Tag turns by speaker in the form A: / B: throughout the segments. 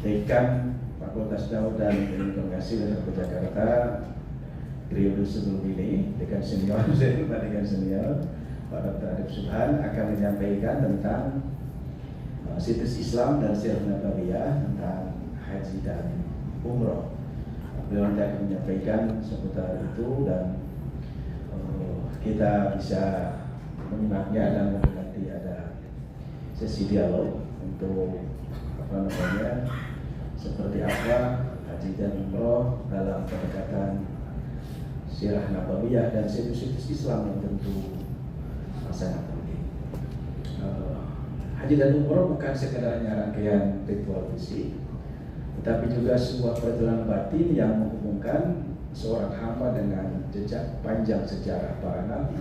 A: Dekan Fakultas Dakwah dan Komunikasi Universitas Jakarta periode sebelum ini, dekan senior, dekan senior Pak Dr. Arif Subhan akan menyampaikan tentang situs Islam dan Sirah Nabawiyah tentang haji dan umroh. Beliau nanti akan menyampaikan seputar itu dan kita bisa menyimaknya dan nanti ada sesi dialog untuk seperti apa haji dan umroh dalam pendekatan Sirah Nabawiyah dan situs-situs Islam yang tentu sangat penting. Haji dan umroh bukan sekedar rangkaian ritual fisik, tetapi juga sebuah perjalanan batin yang menghubungkan seorang hamba dengan jejak panjang sejarah para nabi.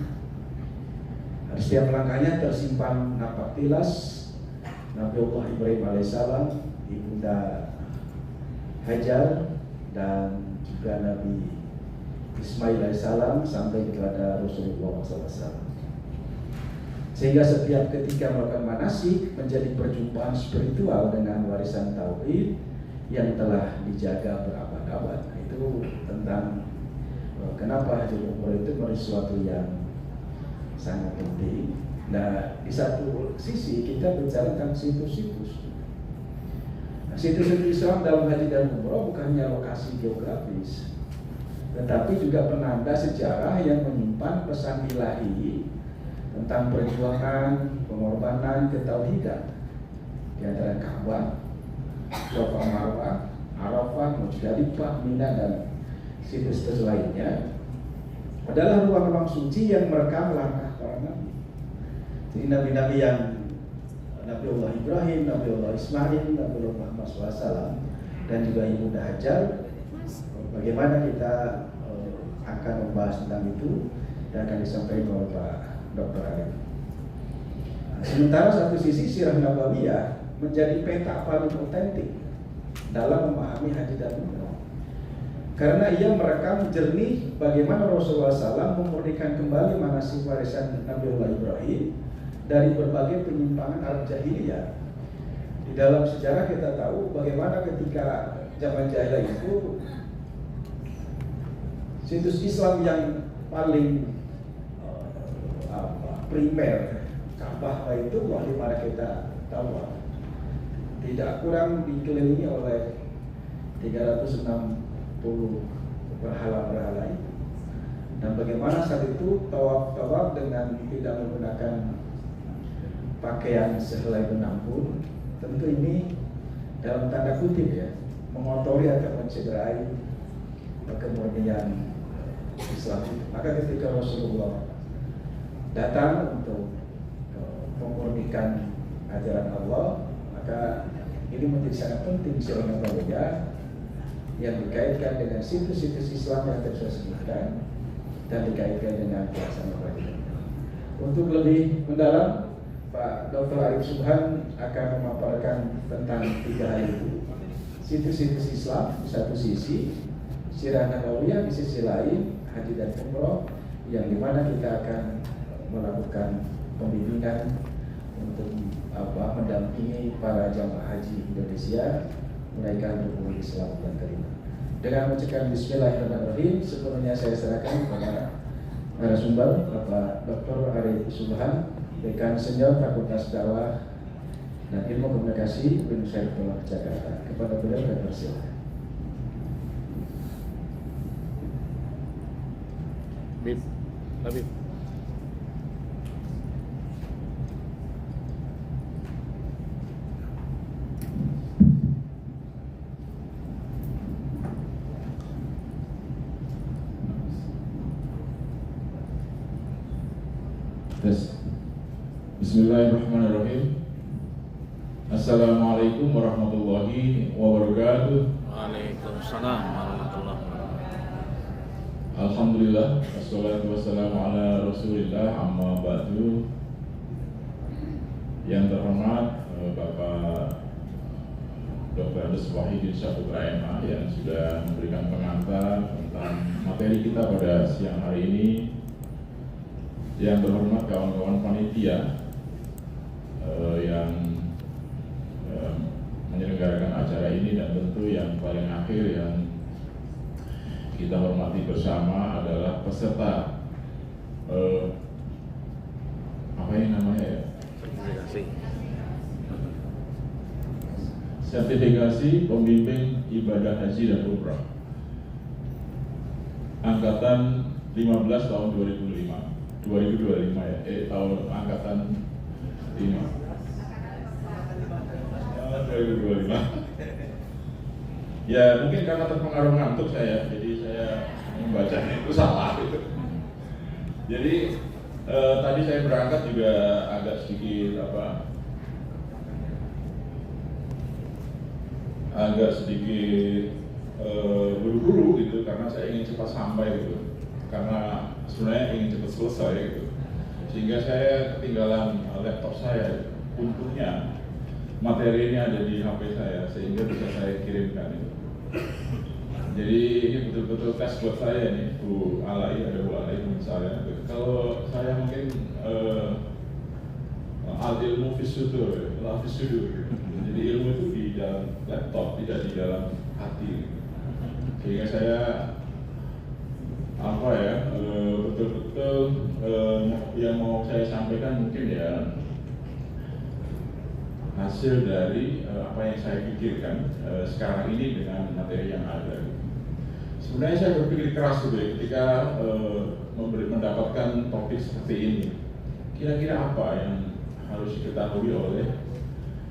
A: Di setiap langkahnya tersimpan napak tilas Nabiullah Ibrahim alaihissalam, ibunda Hajar, dan juga Nabi Ismail alaihissalam sampai kepada Rasulullah SAW. Sehingga setiap ketika melakukan manasik menjadi perjumpaan spiritual dengan warisan tauhid yang telah dijaga berabad-abad. Itu tentang kenapa haji umroh itu menjadi sesuatu yang sangat penting. Nah, di satu sisi kita bicara tentang situs-situs. Nah, situs-situs Islam dalam haji dan umroh bukannya lokasi geografis, tetapi juga penanda sejarah yang menyimpan pesan ilahi tentang perjuangan, pengorbanan, ketauhidan. Di antara Ka'bah, Safa Marwah, Arafah, Muzdalifah, Mina, dan situs-situs lainnya adalah ruang-ruang suci yang merekam langkah para nabi. Jadi nabi-nabi yang Nabiullah Ibrahim, Nabiullah Ismail, Nabiullah Muhammad SAW, dan juga Ibunda Hajar. Bagaimana kita akan membahas tentang itu yang akan disampaikan oleh Pak Dr. Arif. Sementara satu sisi Sirah Nabawiyah menjadi peta paling otentik dalam memahami haji dan umroh, karena ia merekam jernih bagaimana Rasulullah SAW memurnikan kembali manasik warisan Nabiullah Ibrahim dari berbagai penyimpangan Arab jahiliyah. Di dalam sejarah kita tahu bagaimana ketika zaman jahiliyah itu situs Islam yang paling primer, Ka'bah itu di mana kita tahu tidak kurang dikelilingi oleh 360 berhala-berhala itu. Dan bagaimana saat itu tawaf dengan tidak menggunakan pakaian sehelai benang pun, tentu ini dalam tanda kutip ya, mengotori atau mencederai kemurnian Islam itu. Maka ketika Rasulullah datang untuk memurnikan ajaran Allah, maka ini menjadi sangat penting Sirah Nabawiyah yang dikaitkan dengan situs-situs Islam yang tadi saya sebutkan dan dikaitkan dengan pelaksanaan wajib. Untuk lebih mendalam, Pak Dr. Arif Subhan akan memaparkan tentang 3 hal itu. Situs-situs Islam di satu sisi, Sirah Nabawiyah di sisi lain, haji dan umroh, yang dimana kita akan melakukan pembimbingan untuk mendampingi para jamaah haji Indonesia menaikkan rukun Islam yang kelima. Dengan mengucapkan Bismillahirrahmanirrahim, sebelumnya saya serahkan kepada narasumber Bapak Dr. Arif Subhan, Dekan Senior Fakultas Dakwah dan Ilmu Komunikasi Universitas Jakarta. Kepada beliau saya persilakan.
B: Habib.
C: Bismillahirrahmanirrahim. Assalamualaikum warahmatullahi wabarakatuh.
B: Waalaikumsalam warahmatullahi wabarakatuh.
C: Alhamdulillah, wassalatu wassalamu ala rasulillah, amma ba'du. Yang terhormat Bapak Dr. Andes Wahidin Saputra MA yang sudah memberikan pengantar tentang materi kita pada siang hari ini. Yang terhormat kawan-kawan panitia yang menyelenggarakan acara ini, dan tentu yang paling akhir yang kita hormati bersama adalah peserta apa yang namanya ya? Sertifikasi pembimbing ibadah haji dan umrah angkatan 15 tahun 2025 ya, tahun angkatan 5 2025. Ya mungkin karena terpengaruh ngantuk saya, jadi saya membacanya itu salah gitu. Jadi tadi saya berangkat juga agak sedikit buru-buru gitu, karena saya ingin cepat sampai gitu, karena sebenarnya ingin cepat selesai gitu, sehingga saya ketinggalan laptop saya. Untungnya materi ini ada di HP saya sehingga bisa saya kirimkan itu. Jadi ini betul-betul tes buat saya nih, Bu Alai, ada Bu Alai misalnya. Kalau saya mungkin al-ilmu fisudur, jadi ilmu itu di dalam laptop, tidak di dalam hati. Sehingga saya betul-betul yang mau saya sampaikan mungkin ya hasil dari apa yang saya pikirkan sekarang ini dengan materi yang ada. Sebenarnya saya berpikir keras gitu ya, ketika mendapatkan topik seperti ini. Kira-kira apa yang harus diketahui oleh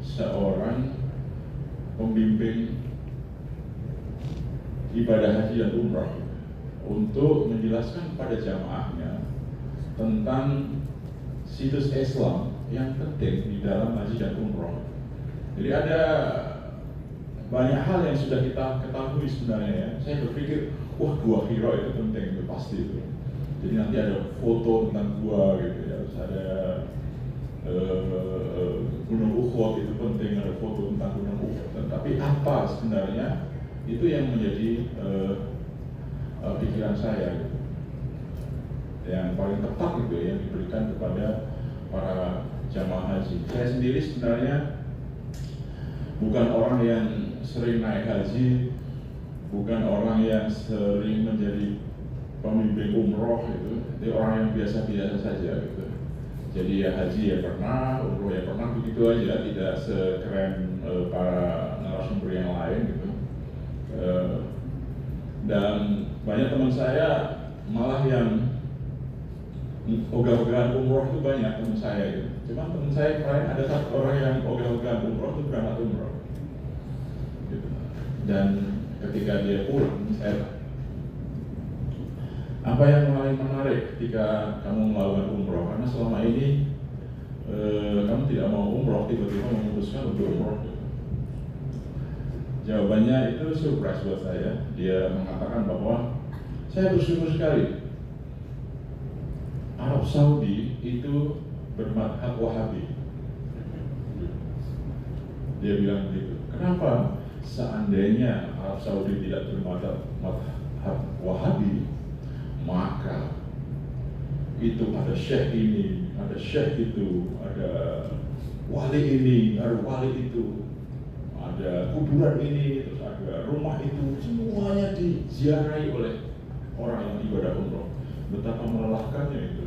C: seorang pembimbing ibadah haji dan umrah untuk menjelaskan kepada jamaahnya tentang situs Islam yang penting di dalam haji dan umrah. Jadi ada banyak hal yang sudah kita ketahui sebenarnya ya. Saya berpikir, wah Gua Hira itu penting, itu pasti itu. Jadi nanti ada foto tentang gua gitu ya, terus ada Gunung Uhud itu penting, ada foto tentang Gunung Uhud. Tapi apa sebenarnya itu yang menjadi pikiran saya gitu. Yang paling tepat gitu ya, yang diberikan kepada para jamaah haji. Saya sendiri sebenarnya bukan orang yang sering naik haji, bukan orang yang sering menjadi pembimbing umroh gitu. Jadi orang yang biasa-biasa saja gitu. Jadi ya haji ya pernah, umroh ya pernah, begitu aja, tidak sekeren para narasumber yang lain gitu. Dan banyak teman saya malah yang ogah-ogahan umroh itu banyak teman saya gitu. Cuma teman saya kemarin ada satu orang yang ogah-ogahan umroh itu berangkat umroh gitu. Dan ketika dia pulang, saya apa yang paling menarik ketika kamu melakukan umroh? Karena selama ini kamu tidak mau umroh, tiba-tiba memutuskan untuk umroh gitu. Jawabannya itu surprise buat saya. Dia mengatakan bahwa saya bersyukur sekali Arab Saudi itu bermadhab Wahabi. Dia bilang begitu. Kenapa? Seandainya Arab Saudi tidak bermadhab Wahabi, maka itu ada syekh ini, ada syekh itu, ada wali ini, ada wali itu, ada kuburan ini, terus ada rumah itu, semuanya diziarahi oleh orang yang ibadah umroh. Betapa melelahkannya itu.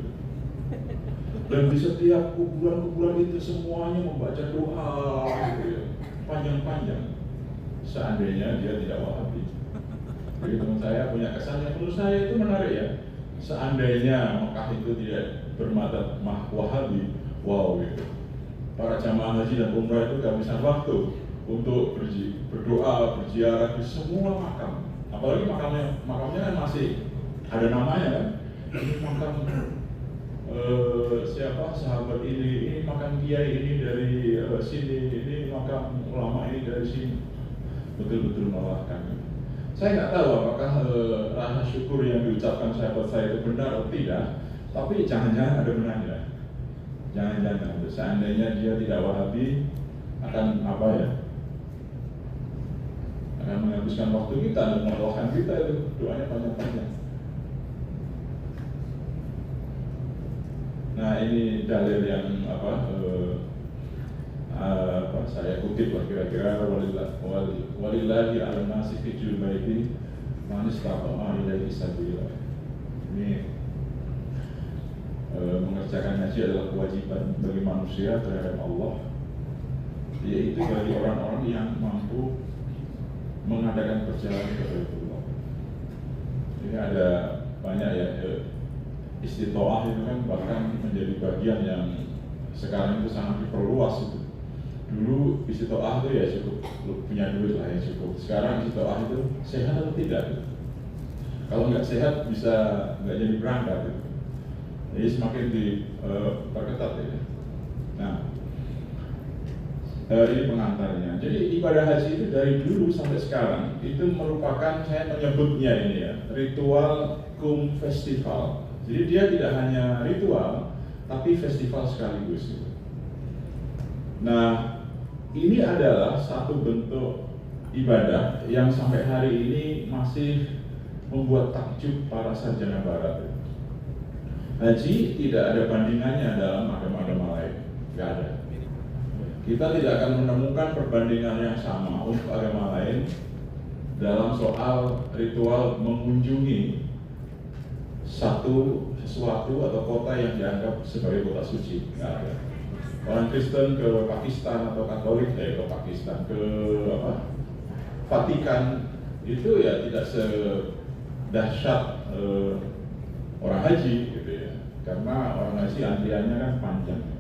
C: Dan di setiap kuburan-kuburan itu semuanya membaca doa gitu ya, panjang-panjang. Seandainya dia tidak Wahabi. Jadi teman saya punya kesan yang menurut saya itu menarik ya. Seandainya Mekah itu tidak bermadhab Wahabi, wow gitu. Para jamaah haji dan umrah itu kehabisan waktu untuk berdoa, berziarah di semua makam. Apalagi makamnya kan masih ada namanya kan. Ini makam siapa sahabat ini makam kiai ini dari sini, ini makam ulama ini dari sini. Betul-betul melelahkan. Saya nggak tahu apakah rasa syukur yang diucapkan sahabat saya itu benar atau tidak, tapi jangan-jangan ada benarnya. Jangan-jangan seandainya dia tidak Wahabi, akan apa ya? Akan menghabiskan waktu kita dan mendoakan kita itu, doanya panjang-panjang. Nah ini dalil yang saya kutip lah kira-kira walillahi ala nasi hijjul baiti man istata'a ilaihi sabila. Ini mengerjakan haji adalah kewajiban bagi manusia terhadap Allah, yaitu bagi orang-orang yang mampu mengadakan perjalanan ke Baitullah. Ini ada banyak ya, istitoah itu kan bahkan menjadi bagian yang sekarang itu sangat diperluas itu. Dulu istitoah itu ya cukup punya duit lah ya cukup. Sekarang istitoah itu sehat atau tidak? Gitu. Kalau nggak sehat bisa nggak jadi berangkat. Gitu. Jadi semakin diperketat ya. Nah, ini pengantarnya. Jadi ibadah haji itu dari dulu sampai sekarang itu merupakan, saya menyebutnya ini ya, ritual cum festival. Jadi dia tidak hanya ritual, tapi festival sekaligus. Nah, ini adalah satu bentuk ibadah yang sampai hari ini masih membuat takjub para sarjana barat. Haji tidak ada bandingannya dalam agama-agama lain, nggak ada. Kita tidak akan menemukan perbandingan yang sama untuk agama lain dalam soal ritual mengunjungi sesuatu atau kota yang dianggap sebagai kota suci, nggak ada. Orang Kristen ke Pakistan atau Katolik ke Pakistan, ke Vatikan itu ya tidak sedahsyat orang haji gitu ya, karena orang haji antriannya kan panjang.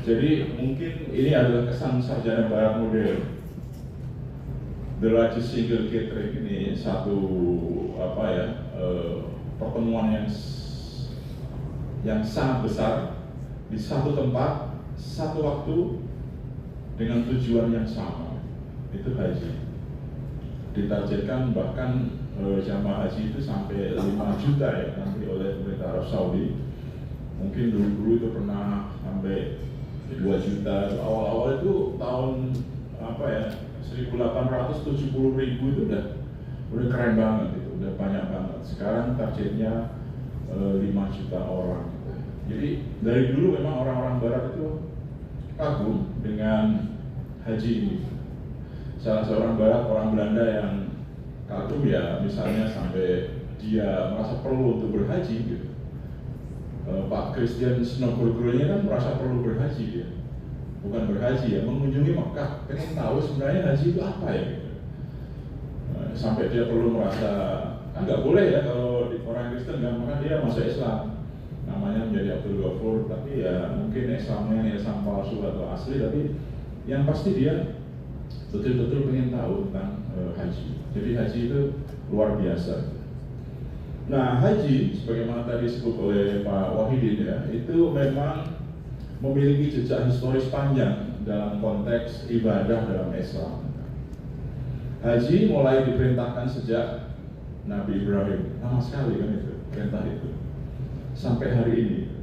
C: Jadi mungkin ini adalah kesan sarjana barat modern. The largest single gathering ini satu pertemuan yang sangat besar di satu tempat, satu waktu dengan tujuan yang sama, itu haji. Ditargetkan bahkan jamaah haji itu sampai 5 juta ya nanti oleh pemerintah Arab Saudi. Mungkin dulu itu pernah sampai 2 juta. Awal-awal itu tahun 1870.000 itu udah keren banget, itu udah banyak banget. Sekarang targetnya 5 juta orang. Jadi dari dulu memang orang-orang barat itu kagum dengan haji ini. Salah seorang barat, orang Belanda yang kagum ya, misalnya sampai dia merasa perlu untuk berhaji gitu. Pak Christian Snowburger-nya kan merasa perlu berhaji dia, bukan berhaji ya, mengunjungi Mekah, pengen tahu sebenarnya haji itu apa ya gitu. Sampai dia perlu merasa, kan nggak boleh ya kalau orang Kristen gampang dia masuk Islam, namanya menjadi Abdul Ghafur, tapi ya mungkin Islamnya Islam palsu atau asli, tapi yang pasti dia betul-betul pengen tahu tentang haji. Jadi haji itu luar biasa. Nah, haji sebagaimana tadi disebut oleh Pak Wahidin ya, itu memang memiliki jejak historis panjang dalam konteks ibadah dalam Islam. Haji mulai diperintahkan sejak Nabi Ibrahim, lama sekali kan itu perintah itu, sampai hari ini.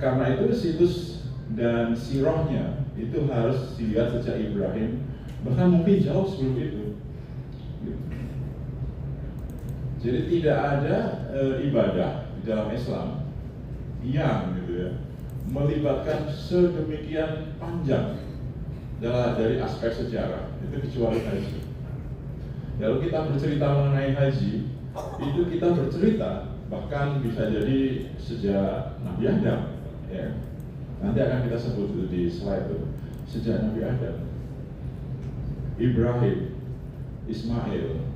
C: Karena itu situs dan sirahnya itu harus dilihat sejak Ibrahim, bahkan mungkin jauh sebelum itu. Jadi tidak ada ibadah di dalam Islam yang gitu ya melibatkan sedemikian panjang dari aspek sejarah itu kecuali haji. Kalau kita bercerita mengenai haji, itu kita bercerita bahkan bisa jadi sejak Nabi Adam, ya. Nanti akan kita sebut itu di slide itu. Sejak Nabi Adam, Ibrahim, Ismail,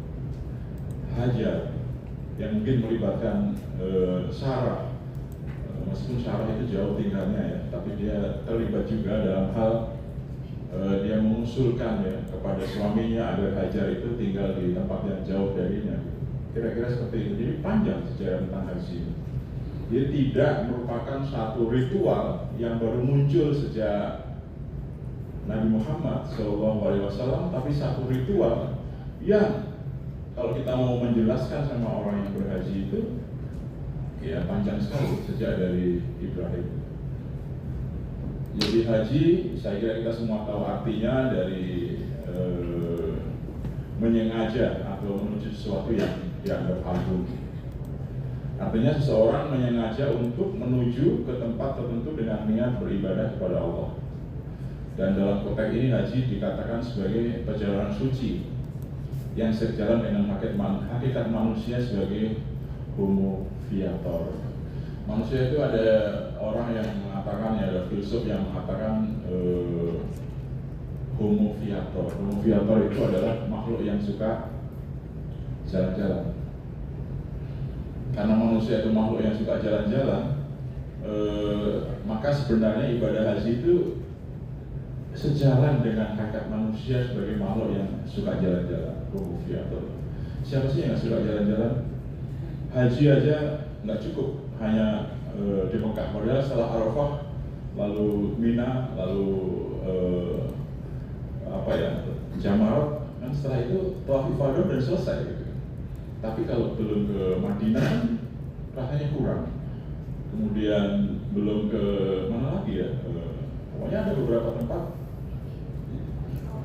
C: Hajar, yang mungkin melibatkan Sarah, meskipun Sarah itu jauh tinggalnya ya, tapi dia terlibat juga dalam hal dia mengusulkan ya kepada suaminya agar Hajar itu tinggal di tempat yang jauh darinya. Kira-kira seperti itu. Jadi panjang sejarah tentang haji. Dia tidak merupakan satu ritual yang baru muncul sejak Nabi Muhammad SAW, tapi satu ritual yang kalau kita mau menjelaskan sama orang yang berhaji itu, ya panjang sekali sejak dari Ibrahim. Jadi haji, saya kira kita semua tahu artinya dari menyengaja atau menuju sesuatu yang dianggap agung. Artinya seseorang menyengaja untuk menuju ke tempat tertentu dengan niat beribadah kepada Allah. Dan dalam konteks ini haji dikatakan sebagai perjalanan suci yang sejalan dengan hakikat manusia sebagai homo viator. Manusia itu ada orang yang mengatakan, ya ada filsuf yang mengatakan homo viator. Homo viator itu adalah makhluk yang suka jalan-jalan. Karena manusia itu makhluk yang suka jalan-jalan, maka sebenarnya ibadah haji itu sejalan dengan hakikat manusia sebagai makhluk yang suka jalan-jalan, homo viator. Siapa sih yang suka jalan-jalan? Haji aja nggak cukup hanya di Mekah, padahal setelah Arafah, lalu Mina, lalu Jamarat, kan setelah itu tawaf ifadah dan selesai gitu. Tapi kalau belum ke Madinah, rasanya kurang. Kemudian belum ke mana lagi ya? Pokoknya ada beberapa tempat.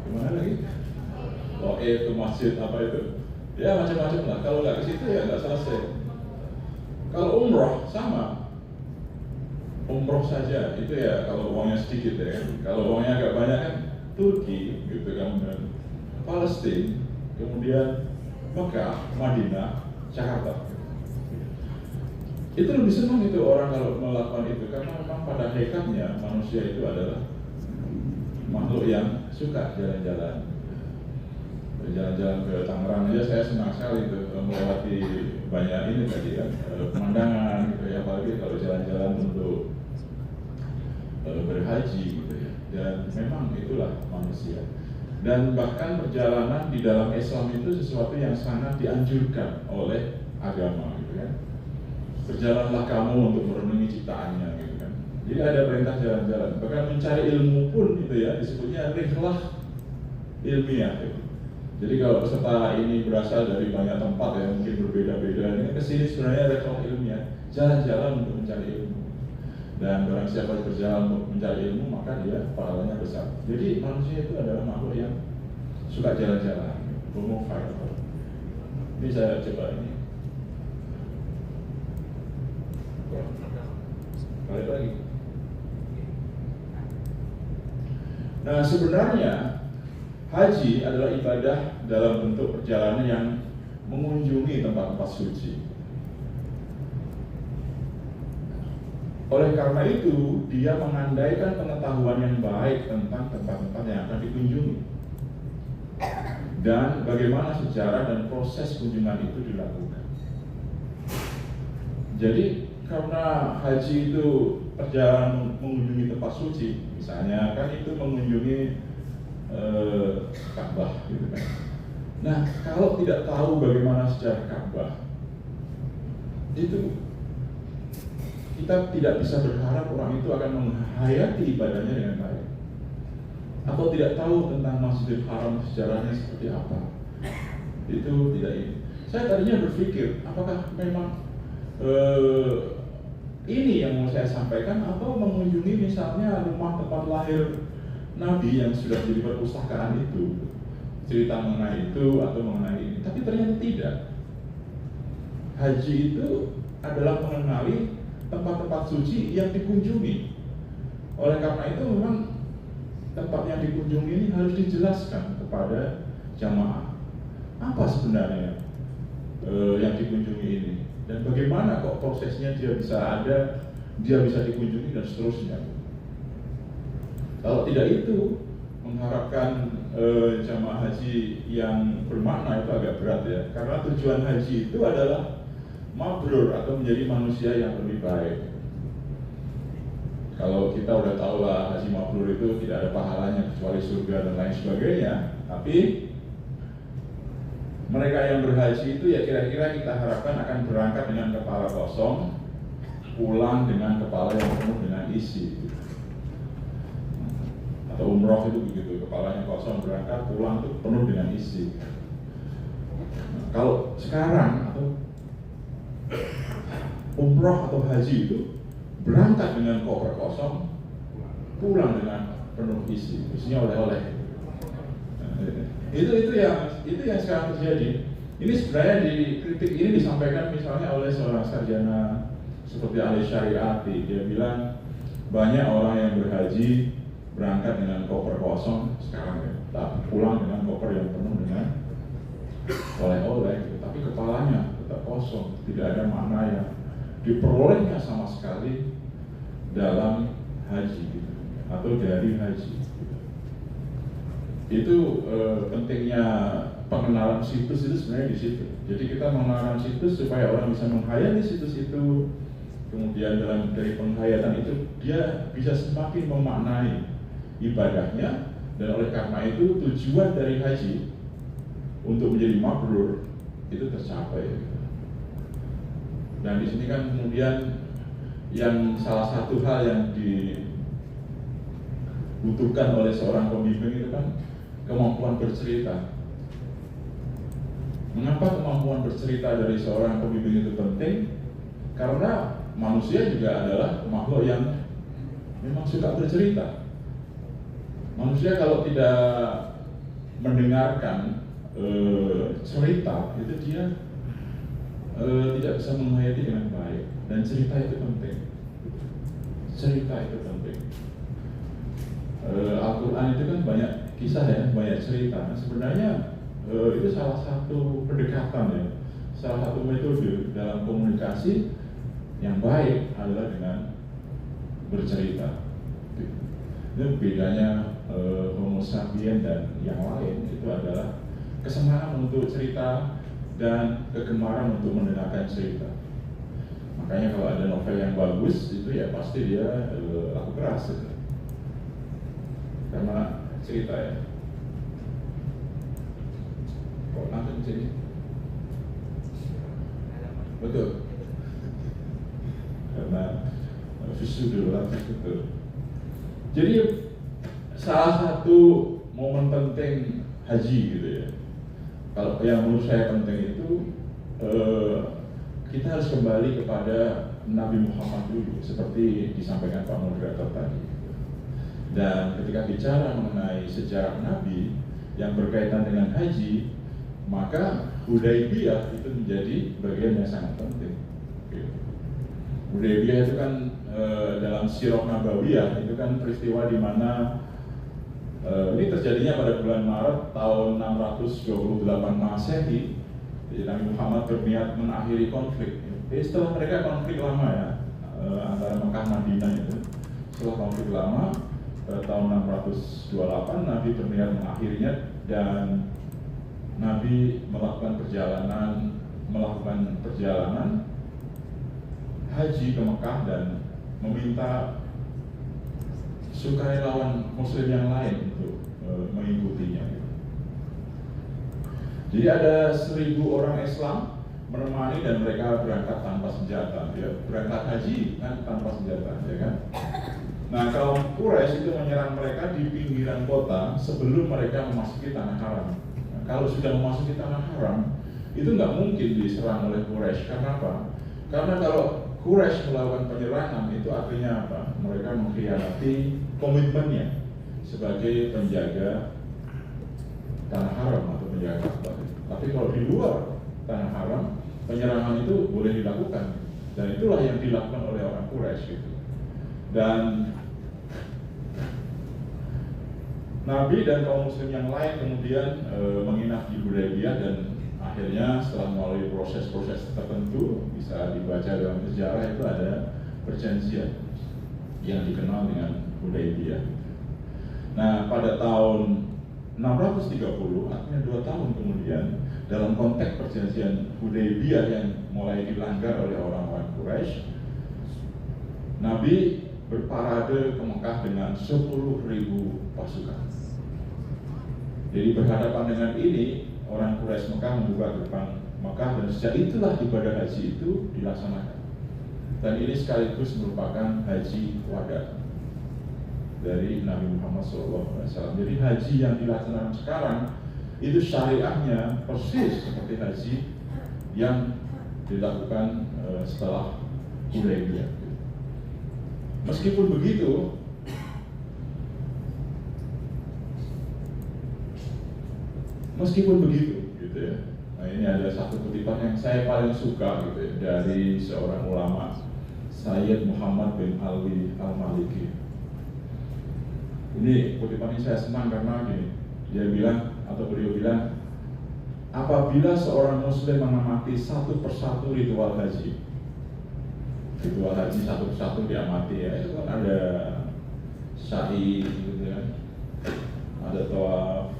C: Gimana lagi? Ke masjid apa itu? Ya macam-macam lah. Kalau nggak ke situ ya nggak selesai. Kalau umroh sama, umroh saja itu ya kalau uangnya sedikit ya. Kalau uangnya agak banyak kan Turki gitu kan, Palestina, kemudian Mekah, Madinah, Jakarta. Itu lebih senang itu orang kalau melakukan itu, karena memang pada hakikatnya manusia itu adalah makhluk yang suka jalan-jalan. Jalan-jalan ke Tangerang aja saya senang sekali itu, melewati banyak ini tadi kan, pemandangan gitu ya, apalagi kalau jalan-jalan untuk berhaji gitu ya. Dan memang itulah manusia. Dan bahkan perjalanan di dalam Islam itu sesuatu yang sangat dianjurkan oleh agama gitu kan. Berjalanlah kamu untuk merenungi ciptaannya gitu kan. Jadi ada perintah jalan-jalan. Bahkan mencari ilmu pun gitu ya, disebutnya rihlah ilmiah gitu. Jadi kalau peserta ini berasal dari banyak tempat ya, mungkin berbeda-beda, ini kesini sebenarnya rihlah ilmiah, jalan-jalan untuk mencari ilmu. Dan barang siapa berjalan untuk mencari ilmu, maka dia pahalanya besar. Jadi manusia itu adalah makhluk yang suka jalan-jalan, homo viator. Ini saya coba ini. Balik lagi. Nah sebenarnya haji adalah ibadah dalam bentuk perjalanan yang mengunjungi tempat-tempat suci. Oleh karena itu, dia mengandaikan pengetahuan yang baik tentang tempat-tempat yang akan dikunjungi dan bagaimana sejarah dan proses kunjungan itu dilakukan. Jadi karena haji itu perjalanan mengunjungi tempat suci, misalnya kan itu mengunjungi Ka'bah gitu kan. Nah, kalau tidak tahu bagaimana sejarah Ka'bah, itu kita tidak bisa berharap orang itu akan menghayati ibadahnya dengan baik, atau tidak tahu tentang Masjidil Haram sejarahnya seperti apa. Itu tidak ini. Saya tadinya berpikir, apakah memang ini yang mau saya sampaikan, atau mengunjungi misalnya rumah tempat lahir Nabi yang sudah jadi perpustakaan itu, cerita mengenai itu atau mengenai ini. Tapi ternyata tidak. Haji itu adalah mengenali tempat-tempat suci yang dikunjungi. Oleh karena itu memang tempat yang dikunjungi ini harus dijelaskan kepada jamaah. Apa sebenarnya yang dikunjungi ini? Dan bagaimana kok prosesnya dia bisa ada, dia bisa dikunjungi dan seterusnya. Kalau tidak itu, mengharapkan jamaah haji yang bermakna itu agak berat ya. Karena tujuan haji itu adalah mabrur atau menjadi manusia yang lebih baik. Kalau kita udah tahu lah haji mabrur itu tidak ada pahalanya kecuali surga dan lain sebagainya. Tapi mereka yang berhaji itu ya kira-kira kita harapkan akan berangkat dengan kepala kosong, pulang dengan kepala yang penuh dengan isi. Atau umroh itu begitu, kepalanya kosong berangkat, pulang itu penuh dengan isi. Kalau sekarang atau umroh atau haji itu berangkat dengan koper kosong, pulang dengan penuh isi, isinya oleh-oleh. Itu yang sekarang terjadi. Ini sebenarnya di kritik ini disampaikan misalnya oleh seorang sarjana seperti Ali Syariati. Dia bilang banyak orang yang berhaji berangkat dengan koper kosong sekarang ya, tapi pulang dengan koper yang penuh dengan oleh-oleh gitu. Tapi kepalanya tetap kosong, tidak ada makna yang diperolehnya sama sekali dalam haji gitu, atau dari haji gitu. Itu pentingnya pengenalan situs itu sebenarnya di situ. Jadi kita mengenalkan situs supaya orang bisa menghayati situs itu, kemudian dari penghayatan itu dia bisa semakin memaknai ibadahnya, dan oleh karena itu tujuan dari haji untuk menjadi mabrur itu tercapai. Dan di sini kan kemudian yang salah satu hal yang dibutuhkan oleh seorang pembimbing itu kan kemampuan bercerita. Mengapa kemampuan bercerita dari seorang pembimbing itu penting? Karena manusia juga adalah makhluk yang memang suka bercerita. Manusia kalau tidak mendengarkan cerita itu dia tidak bisa menghayati dengan baik, dan cerita itu penting. Cerita itu penting. Al-Quran itu kan banyak kisah ya, banyak cerita. Nah, sebenarnya itu salah satu pendekatan ya, salah satu metode dalam komunikasi yang baik adalah dengan bercerita. Itu bedanya Homo sapien dan yang lain, itu adalah kesenangan untuk cerita dan kegemaran untuk mendengarkan cerita. Makanya kalau ada novel yang bagus itu ya pasti dia laku keras gitu. Karena cerita ya. Kok langsung sini? Betul. Karena visu dulu itu. Jadi salah satu momen penting haji gitu ya. Kalau yang menurut saya penting itu kita harus kembali kepada Nabi Muhammad dulu, seperti disampaikan Pak Moderator tadi. Dan ketika bicara mengenai sejarah Nabi yang berkaitan dengan haji, maka Hudaybiyah itu menjadi bagian yang sangat penting. Hudaybiyah itu kan dalam Sirah Nabawiyah itu kan peristiwa di mana ini terjadinya pada bulan Maret tahun 628 Masehi. Jadi Nabi Muhammad berniat mengakhiri konflik. Jadi setelah mereka konflik lama ya antara Mekah Madinah itu, setelah konflik lama tahun 628 Nabi berniat mengakhirinya, dan Nabi melakukan perjalanan haji ke Mekah dan meminta sukarelawan Muslim yang lain untuk mengikutinya. Jadi ada 1.000 orang Islam menemani dan mereka berangkat tanpa senjata. Ya, berangkat haji kan tanpa senjata, ya kan? Nah, kaum Quraisy itu menyerang mereka di pinggiran kota sebelum mereka memasuki tanah haram. Nah, kalau sudah memasuki tanah haram, itu nggak mungkin diserang oleh Quraisy. Karena apa? Karena kalau Quraisy melakukan penyerangan itu artinya apa? Mereka mengkhianati komitmennya sebagai penjaga tanah haram atau penjaga Ka'bah. Tapi kalau di luar tanah haram, penyerangan itu boleh dilakukan, dan itulah yang dilakukan oleh orang Quraisy gitu. Dan Nabi dan kaum muslim yang lain kemudian menginap di Hudaybiyah, dan akhirnya setelah melalui proses-proses tertentu bisa dibaca dalam sejarah, itu ada perjanjian yang dikenal dengan Hudaybiyah. Nah, pada tahun 630, artinya 2 tahun kemudian, dalam konteks perjanjian Hudaybiyah yang mulai dilanggar oleh orang-orang Quraisy, Nabi berparade ke Mekah dengan 10.000 pasukan. Jadi berhadapan dengan ini, orang Quraisy Mekah membuka gerbang Mekah, dan sejak itulah ibadah haji itu dilaksanakan. Dan ini sekaligus merupakan haji wada dari Nabi Muhammad SAW. Jadi haji yang dilaksanakan sekarang itu syariahnya persis seperti haji yang dilakukan setelah Hudaybiyah. Meskipun begitu, gitu ya. Nah, ini ada satu kutipan yang saya paling suka gitu ya, dari seorang ulama, Sayyid Muhammad bin Ali Al-Maliki. Ini kutipan ini saya senang karena gini, dia bilang atau beliau bilang, apabila seorang muslim mengamati satu persatu ritual haji satu persatu diamati ya, itu kan ada sa'i gitu kan, ada tawaf,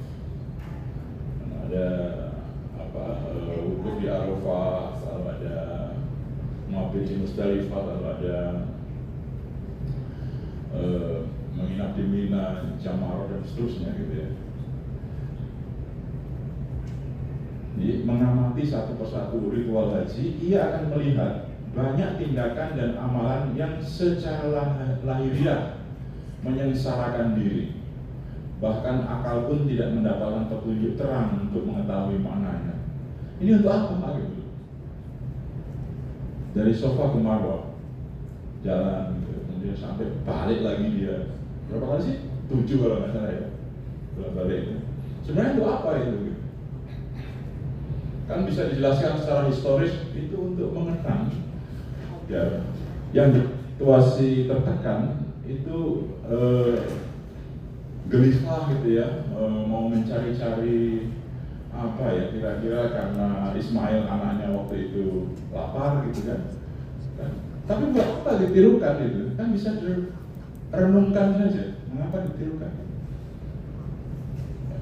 C: ada wukuf di Arafah, lalu ada mabit di Musdalifah, lalu ada menginap di Mina, Jamar dan seterusnya gitu ya. Jadi mengamati satu persatu ritual haji, ia akan melihat banyak tindakan dan amalan yang secara lahiriah menyengsarakan diri. Bahkan akal pun tidak mendapatkan petunjuk terang untuk mengetahui maknanya. Ini untuk apa gitu? Dari Safa ke Marwah jalan gitu, kemudian sampai balik lagi dia. Berapa kali sih? 7 kalau nggak salah ya. Balik itu. Sebenarnya untuk apa itu? Gitu? Kan bisa dijelaskan secara historis itu untuk mengenang ya, yang situasi tertekan itu gelisah gitu ya, mau mencari-cari apa ya, kira-kira karena Ismail anaknya waktu itu lapar gitu kan. Tapi buat apa ditirukan itu? Kan bisa direnungkan saja. Mengapa ditirukan?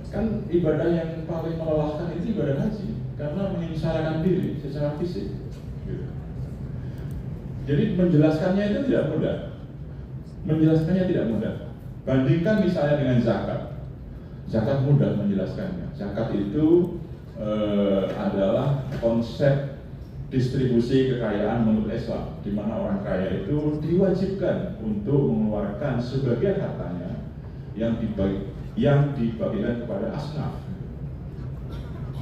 C: Kan ibadah yang paling melelahkan itu ibadah haji, karena menyengsarakan diri secara fisik. Gitu. Jadi menjelaskannya itu tidak mudah. Bandingkan misalnya dengan zakat. Zakat mudah menjelaskannya. Zakat itu adalah konsep distribusi kekayaan menurut Islam, di mana orang kaya itu diwajibkan untuk mengeluarkan sebagian hartanya yang dibagikan kepada asnaf.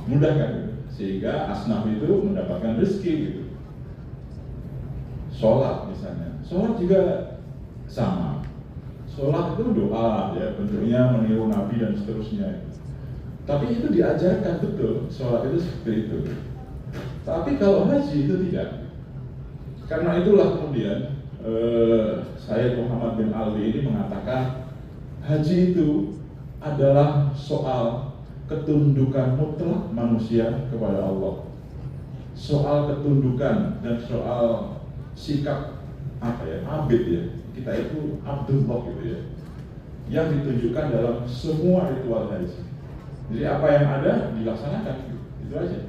C: Mudah kan? Sehingga asnaf itu mendapatkan rezeki gitu. Sholat misalnya, sholat juga sama. Sholat itu doa ya, bentuknya meniru Nabi dan seterusnya. Tapi itu diajarkan betul, sholat itu seperti itu. Tapi kalau haji itu tidak. Karena itulah kemudian Syekh Muhammad bin Ali ini mengatakan haji itu adalah soal ketundukan mutlak manusia kepada Allah. Soal ketundukan dan soal sikap abid ya. Kita itu Abdullah gitu ya. Yang ditunjukkan dalam semua ritual haji. Jadi apa yang ada dilaksanakan gitu. Itu aja.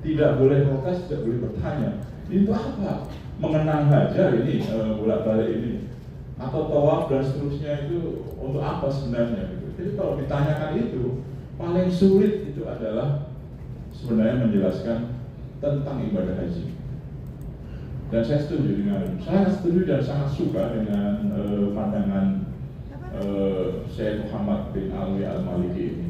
C: Tidak boleh protes, tidak boleh bertanya. Ini untuk apa? Mengenang hajar ini, bolak-balik ini, atau tawaf dan seterusnya itu untuk apa sebenarnya? Gitu. Jadi kalau ditanyakan itu, paling sulit itu adalah sebenarnya menjelaskan tentang ibadah haji. Dan saya setuju dan sangat suka dengan pandangan Syekh Muhammad bin Ali Al-Maliki ini.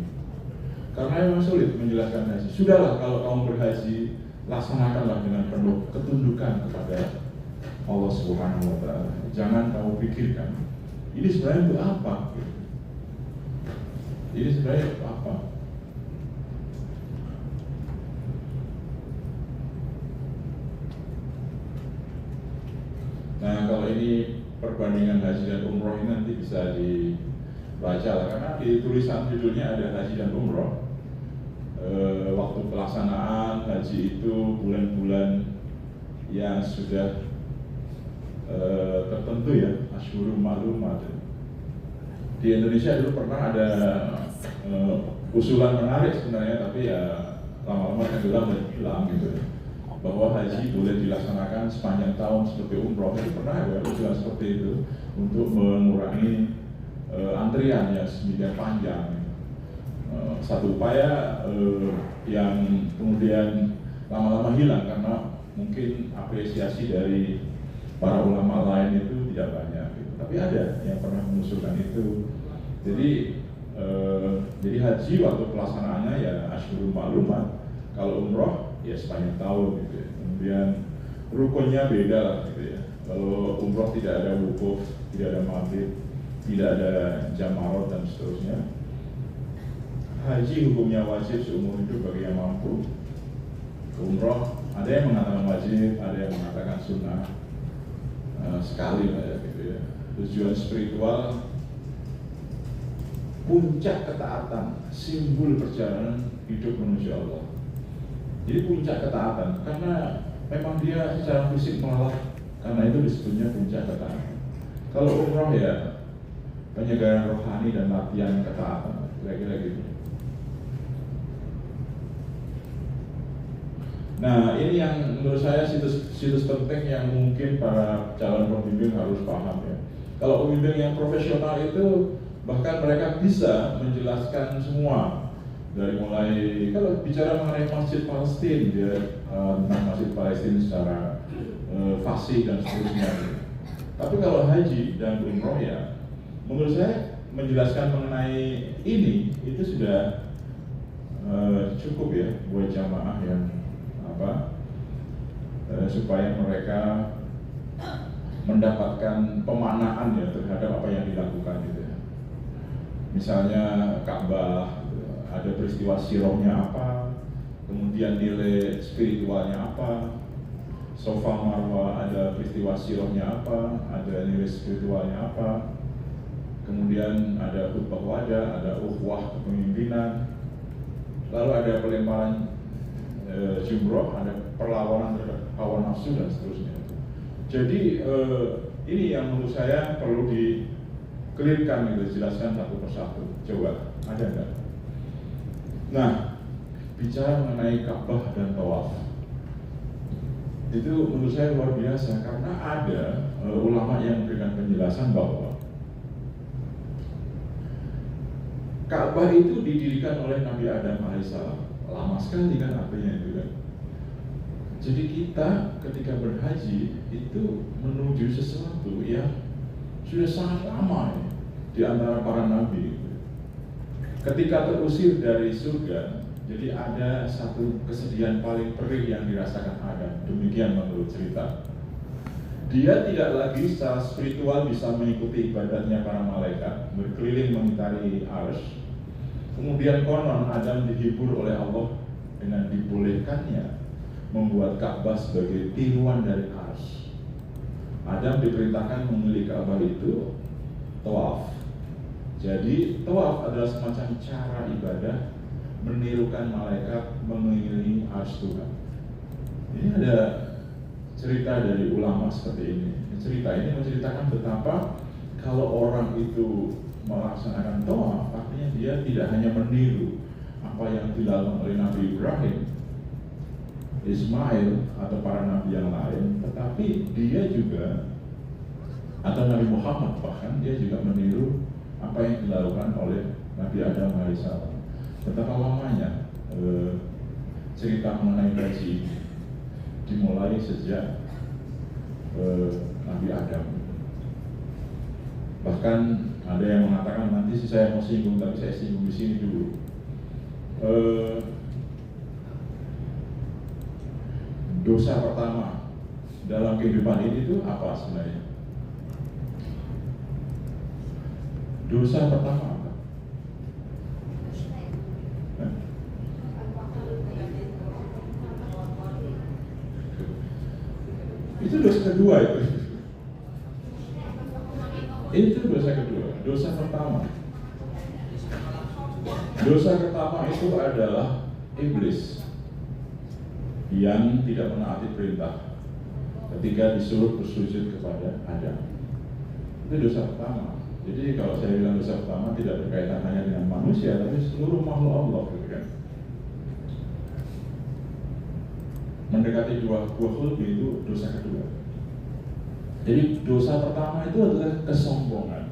C: Karena memang sulit menjelaskan haji. Sudahlah kalau kamu berhaji, laksanakanlah dengan penuh ketundukan kepada Allah Subhanahu wa Ta'ala. Jangan kamu pikirkan ini sebenarnya untuk apa? Ini sebenarnya untuk apa? Nah, kalau ini perbandingan haji dan umroh ini nanti bisa dibaca lah, karena di tulisan judulnya ada haji dan umroh. Waktu pelaksanaan haji itu bulan-bulan yang sudah tertentu ya, Asyhurul Ma'lumat. Di Indonesia dulu pernah ada usulan menarik sebenarnya, tapi ya lama-lama tenggelam dan hilang gitu, bahwa haji boleh dilaksanakan sepanjang tahun seperti umroh. Jadi pernah ada usulan seperti itu untuk mengurangi antrian yang sedemikian panjang. Satu upaya yang kemudian lama-lama hilang karena mungkin apresiasi dari para ulama lain itu tidak banyak gitu. Tapi ada yang pernah mengusulkan itu. Jadi haji waktu pelaksanaannya ya Asyhurul Ma'lumat. Kalau umroh ya sepanjang tahun gitu ya. Kemudian rukunnya beda lah gitu ya. Kalau umroh tidak ada wukuf, tidak ada mabit, tidak ada jamarot dan seterusnya. Haji hukumnya wajib seumur hidup bagi yang mampu. Umroh ada yang mengatakan wajib, ada yang mengatakan sunnah. Sekali lah ya gitu ya. Tujuan spiritual puncak ketaatan, simbol perjalanan hidup manusia Allah. Jadi puncak ketaatan, karena memang dia secara fisik melelah, karena itu disebutnya puncak ketaatan. Kalau umroh ya penyegaran rohani dan latihan ketaatan, kira-kira gitu. Nah, ini yang menurut saya situs penting yang mungkin para calon pembimbing harus paham ya. Kalau pembimbing yang profesional itu bahkan mereka bisa menjelaskan semua, dari mulai kalau bicara mengenai Masjid Palestina dia tentang Masjid Palestina secara fasih dan seterusnya. Tapi kalau haji dan umroh ya, menurut saya menjelaskan mengenai ini itu sudah cukup ya buat jamaah yang supaya mereka mendapatkan pemaknaan ya terhadap apa yang dilakukan gitu ya. Misalnya Ka'bah, ada peristiwa sirohnya apa, kemudian nilai spiritualnya apa. Sofa Marwa ada peristiwa sirohnya apa, ada nilai spiritualnya apa. Kemudian ada khutbah wada, ada ukhuwah kepemimpinan. Lalu ada pelemparan jumroh, ada perlawanan terhadap hawa nafsu dan seterusnya. Jadi ini yang menurut saya perlu dikelirkan, dijelaskan satu persatu. Coba, ada nggak? Nah, bicara mengenai Ka'bah dan tawaf, itu menurut saya luar biasa karena ada ulama yang memberikan penjelasan bahwa Ka'bah itu didirikan oleh Nabi Adam alaihissalam. Lama sekali kan artinya itu kan. Jadi kita ketika berhaji itu menuju sesuatu yang sudah sangat lama ya, di antara para nabi. Ketika terusir dari surga, jadi ada satu kesedihan paling perih yang dirasakan Adam. Demikian menurut cerita. Dia tidak lagi secara spiritual bisa mengikuti ibadatnya para malaikat, berkeliling mengitari arsy. Kemudian konon Adam dihibur oleh Allah dengan dibolehkannya membuat Ka'bah sebagai tiruan dari arsy. Adam diperintahkan memilih Ka'bah itu tawaf. Jadi tawaf adalah semacam cara ibadah menirukan malaikat mengelilingi arsy Tuhan. Ini ada cerita dari ulama seperti ini. Cerita ini menceritakan betapa kalau orang itu melaksanakan tawaf, artinya dia tidak hanya meniru apa yang dilakukan oleh Nabi Ibrahim, Ismail atau para nabi yang lain, tetapi dia juga atau Nabi Muhammad bahkan dia juga meniru apa yang dilakukan oleh Nabi Adam alaihissalam. Betapa lamanya cerita mengenai haji dimulai sejak Nabi Adam. Bahkan ada yang mengatakan nanti sih saya mau singgung, tapi saya singgung di sini dulu. Dosa pertama dalam kehidupan ini itu apa sebenarnya? Dosa pertama apa? Itu dosa kedua itu. Itu dosa kedua. Dosa pertama. Dosa pertama itu adalah iblis yang tidak menaati perintah ketika disuruh bersujud kepada Adam. Itu dosa pertama. Jadi kalau saya bilang dosa pertama tidak berkaitan hanya dengan manusia, tapi seluruh makhluk Allah, gitu kan. Mendekati dua buah khulbi itu dosa kedua. Jadi dosa pertama itu adalah kesombongan.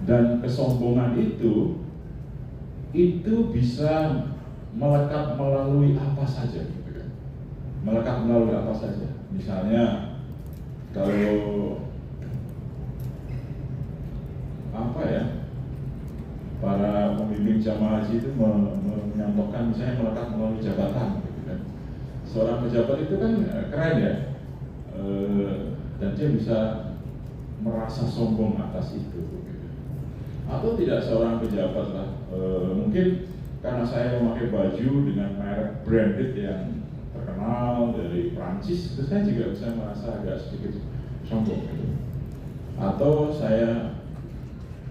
C: Dan kesombongan itu bisa melekat melalui apa saja, gitu kan. Melekat melalui apa saja. Misalnya kalau para pembimbing jamaah haji itu menyampaikan misalnya melekat melalui jabatan, gitu kan. Seorang pejabat itu kan keren ya, dan dia bisa merasa sombong atas itu, gitu. Atau tidak seorang pejabat lah, mungkin karena saya memakai baju dengan merek branded yang terkenal dari Prancis, itu saya juga bisa merasa agak sedikit sombong, gitu. Atau saya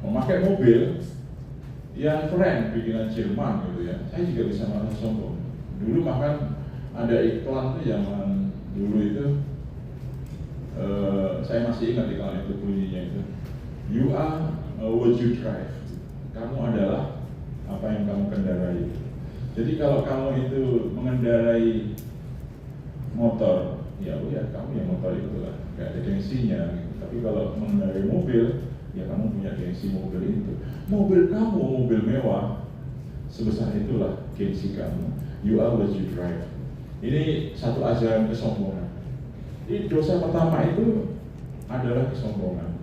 C: memakai mobil yang keren bikinan Jerman gitu ya, saya juga bisa merasa sombong. Dulu bahkan ada iklan tuh zaman dulu itu, saya masih ingat iklan itu bunyinya itu, you are what you drive. Kamu adalah apa yang kamu kendarai. Jadi kalau kamu itu mengendarai motor, ya kamu yang motor itu lah, gak ada gengsinya gitu. Tapi kalau mengendarai mobil, ya kamu punya gengsi mobil itu. Mobil kamu mobil mewah, sebesar itulah gengsi kamu. You are what you drive. Ini satu ajaran kesombongan. Ini dosa pertama itu adalah kesombongan.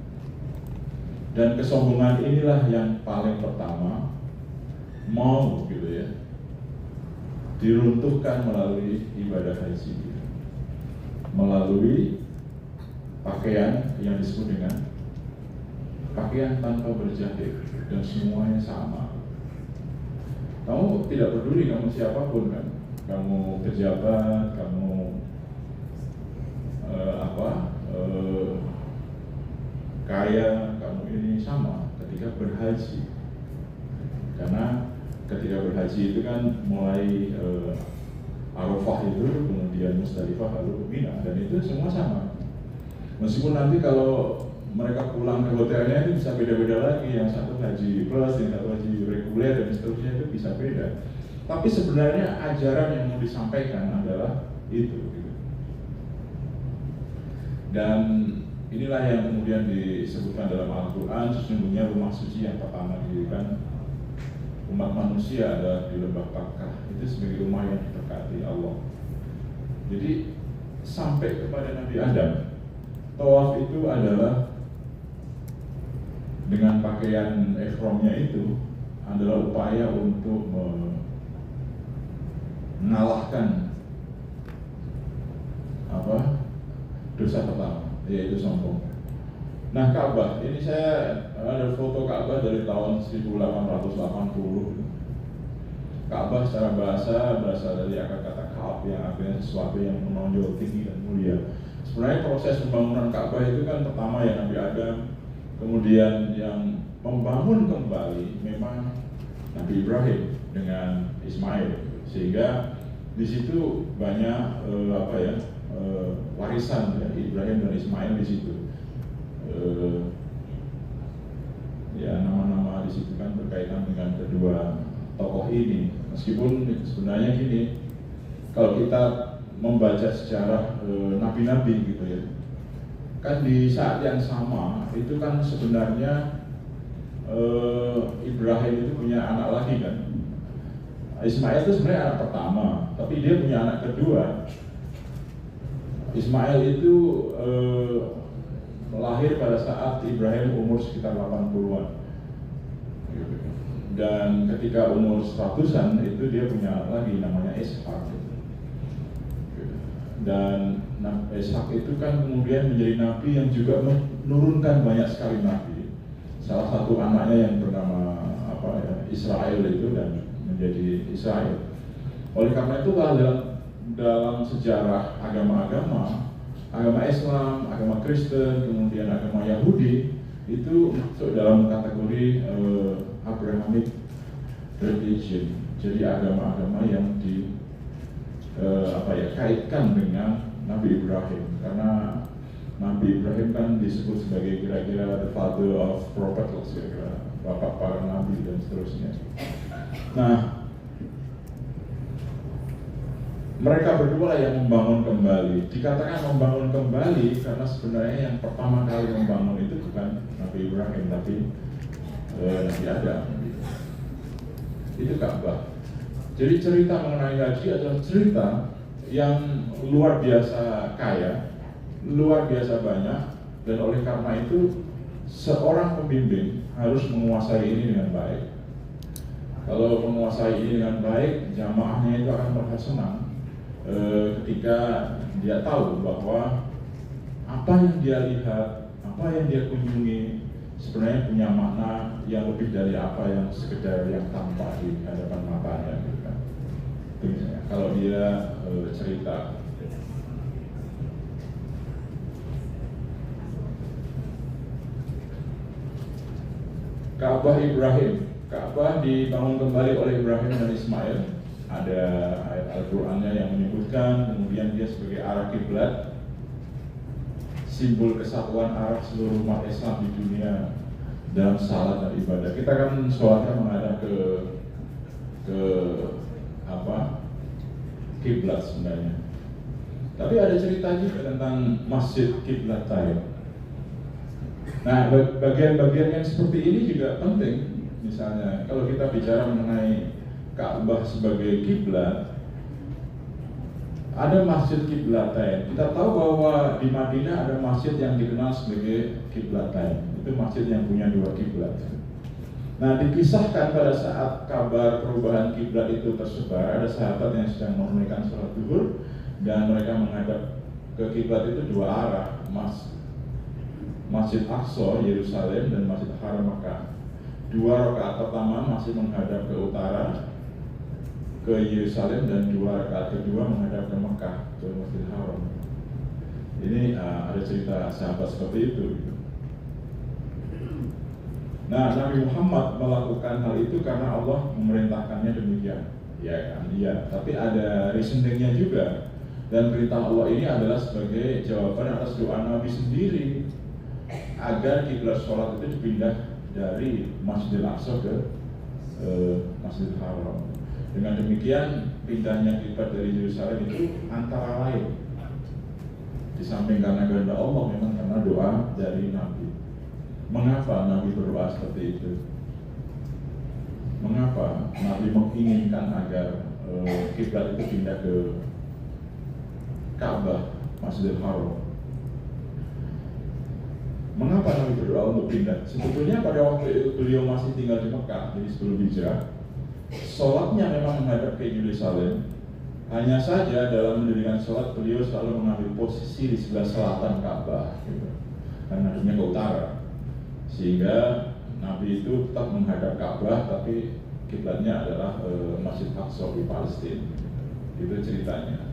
C: Dan kesombongan inilah yang paling pertama mau gitu ya diruntuhkan melalui ibadah haji, melalui pakaian yang disebut dengan pakaian tanpa berjahit dan semuanya sama. Kamu tidak peduli kamu siapapun kan, kamu pejabat, kamu kaya, kamu ini sama ketika berhaji. Karena ketika berhaji itu kan mulai Arafah itu, kemudian Musdalifah, lalu Mina, dan itu semua sama. Meskipun nanti kalau mereka pulang ke hotelnya itu bisa beda-beda lagi, yang satu haji plus, yang satu haji reguler, dan seterusnya itu bisa beda. Tapi sebenarnya ajaran yang mau disampaikan adalah itu. Gitu. Dan inilah yang kemudian disebutkan dalam Al-Quran, sesungguhnya rumah suci yang pertama didirikan umat manusia adalah di lembah Bakkah. Itu sebagai rumah yang diberkati Allah. Jadi sampai kepada Nabi Adam, tawaf itu adalah dengan pakaian ihramnya itu adalah upaya untuk mengalahkan dosa pertama, yaitu sombong. Nah, Ka'bah, ini saya ada foto Ka'bah dari tahun 1880. Ka'bah secara bahasa berasal dari akar kata Ka'ab yang artinya sesuatu yang menonjol, tinggi dan mulia. Sebenarnya proses pembangunan Ka'bah itu kan pertama ya Nabi Adam, kemudian yang membangun kembali memang Nabi Ibrahim dengan Ismail, sehingga di situ banyak warisan ya, Ibrahim dan Ismail di situ. Ya nama-nama di situ kan berkaitan dengan kedua tokoh ini. Meskipun sebenarnya gini, kalau kita membaca sejarah nabi-nabi gitu ya, kan di saat yang sama itu kan sebenarnya Ibrahim itu punya anak lagi kan. Ismail itu sebenarnya anak pertama, tapi dia punya anak kedua. Ismail itu lahir pada saat Ibrahim umur sekitar 80-an. Dan ketika umur 100-an itu dia punya lagi namanya Ishak. Dan Ishak itu kan kemudian menjadi nabi yang juga menurunkan banyak sekali nabi. Salah satu anaknya yang bernama Israel itu dan menjadi Israel. Oleh karena itu dalam sejarah agama-agama Islam, agama Kristen, kemudian agama Yahudi itu masuk dalam kategori Abrahamic religion. Jadi agama-agama yang kaitkan dengan Nabi Ibrahim, karena Nabi Ibrahim kan disebut sebagai kira-kira the father of prophets, kira-kira bapak para nabi dan seterusnya. Nah, mereka berdua yang membangun kembali. Dikatakan membangun kembali karena sebenarnya yang pertama kali membangun itu bukan Nabi Ibrahim, tapi Nabi Adam. Itu Ka'bah. Jadi cerita mengenai haji adalah cerita yang luar biasa kaya, luar biasa banyak, dan oleh karena itu seorang pembimbing harus menguasai ini dengan baik. Kalau menguasai ini dengan baik, jamaahnya itu akan merasa senang ketika dia tahu bahwa apa yang dia lihat, apa yang dia kunjungi sebenarnya punya makna yang lebih dari apa yang sekedar yang tampak di hadapan matanya gitu kan. Itu misalnya kalau dia cerita. Ka'bah Ibrahim. Ka'bah dibangun kembali oleh Ibrahim dan Ismail. Ada ayat Al-Qur'annya yang menyebutkan, kemudian dia sebagai arah kiblat, simbol kesatuan arah seluruh umat Islam di dunia dalam salat dan ibadah. Kita kan sholatnya menghadap ke kiblat sebenarnya. Tapi ada cerita juga tentang Masjid Qiblatain. Nah, bagian-bagian yang seperti ini juga penting. Misalnya, kalau kita bicara mengenai Ka'bah sebagai kiblat, ada Masjid Qiblatain. Kita tahu bahwa di Madinah ada masjid yang dikenal sebagai Qiblatain. Itu masjid yang punya dua kiblat. Nah, dikisahkan pada saat kabar perubahan kiblat itu tersebar, ada sahabat yang sedang menunaikan sholat zuhur dan mereka menghadap ke kiblat itu dua arah, Masjid Aqsa Yerusalem dan Masjid Haram Makkah. Dua rakaat pertama masih menghadap ke utara ke Yerusalem dan dua rakaat kedua menghadap ke Mekah, ke Masjid Haram. Ini ada cerita sahabat seperti itu. Nah, Nabi Muhammad melakukan hal itu karena Allah memerintahkannya demikian. Ya kan? Iya. Tapi ada reasoningnya juga. Dan perintah Allah ini adalah sebagai jawaban atas doa Nabi sendiri agar kiblat sholat itu dipindah dari Masjidil Aqsa ke Masjidil Haram. Dengan demikian, pindahnya kiblat dari Yerusalem itu antara lain, di samping karena kehendak Allah, memang karena doa dari Nabi. Mengapa Nabi berdoa seperti itu? Mengapa Nabi menginginkan agar kiblat itu pindah ke Ka'bah, Masjidil Haram? Mengapa Nabi berdoa untuk pindah? Sebetulnya pada waktu itu beliau masih tinggal di Mekah, jadi sebelum hijrah, sholatnya memang menghadap ke Yerusalem. Hanya saja dalam mendirikan sholat beliau selalu mengambil posisi di sebelah selatan Ka'bah, gitu. Dan menghadapnya ke utara, sehingga Nabi itu tetap menghadap Ka'bah, tapi kiblatnya adalah Masjid Aqsa di Palestina. Itu ceritanya.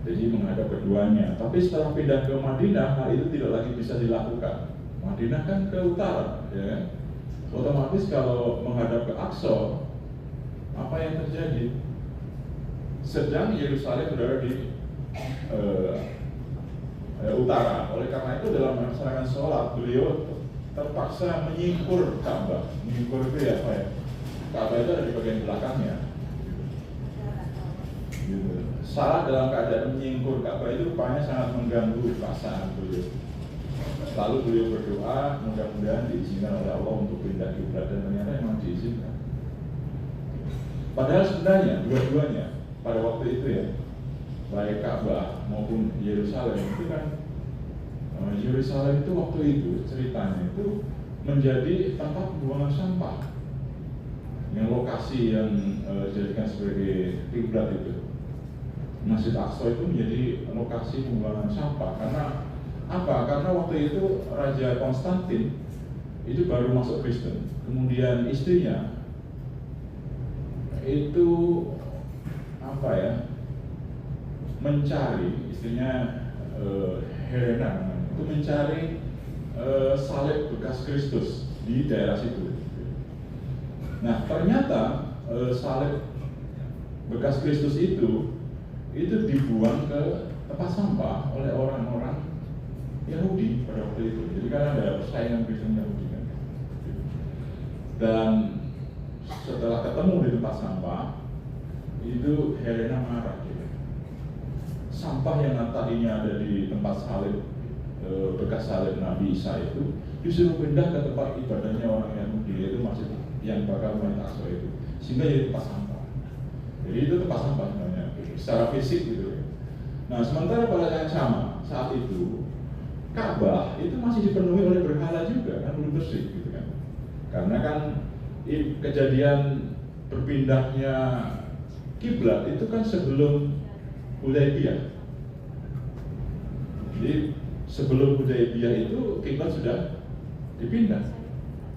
C: Jadi menghadap keduanya. Tapi setelah pindah ke Madinah, hal itu tidak lagi bisa dilakukan. Madinah kan ke utara, ya. Otomatis kalau menghadap ke Aqsa, apa yang terjadi? Sedang Yerusalem berada di utara. Oleh karena itu dalam melaksanakan sholat, beliau terpaksa menyingkur Ka'bah. Menyingkur itu ya apa ya? Ka'bah itu ada di bagian belakangnya. Gitu. Salah dalam keadaan menyingkur Ka'bah itu rupanya sangat mengganggu perasaan beliau. Lalu beliau berdoa, mudah-mudahan diizinkan oleh Allah untuk pindah kiblat, dan ternyata memang diizinkan. Padahal sebenarnya dua-duanya pada waktu itu ya, baik Ka'bah maupun Yerusalem itu kan, Yerusalem itu waktu itu ceritanya itu menjadi tempat pembuangan sampah. Yang lokasi yang dijadikan sebagai kiblat itu, Masjid Aqsa itu menjadi lokasi pembuangan sampah. Karena apa? Karena waktu itu Raja Konstantin itu baru masuk Kristen. Kemudian istrinya itu apa ya? Mencari, istrinya Helena itu mencari salib bekas Kristus di daerah situ. Nah, ternyata salib bekas Kristus itu dibuang ke tempat sampah oleh orang-orang Yahudi pada waktu itu. Jadi kan ada persaingan Kristen Yahudi kan. Dan setelah ketemu di tempat sampah, itu Helena marah gitu. Sampah yang tadinya ada di tempat salib bekas salib Nabi Isa itu disuruh pindah ke tempat ibadahnya orang Yahudi, yaitu masjid yang bakal Masjid Aqsa itu, sehingga jadi tempat sampah. Jadi itu tempat sampah sebenarnya, secara fisik gitu. Nah, sementara pada yang sama saat itu Ka'bah itu masih dipenuhi oleh berhala juga, kan belum bersih gitu kan. Karena kan kejadian berpindahnya kiblat itu kan sebelum Hudaybiyah. Jadi sebelum Hudaybiyah itu kiblat sudah dipindah.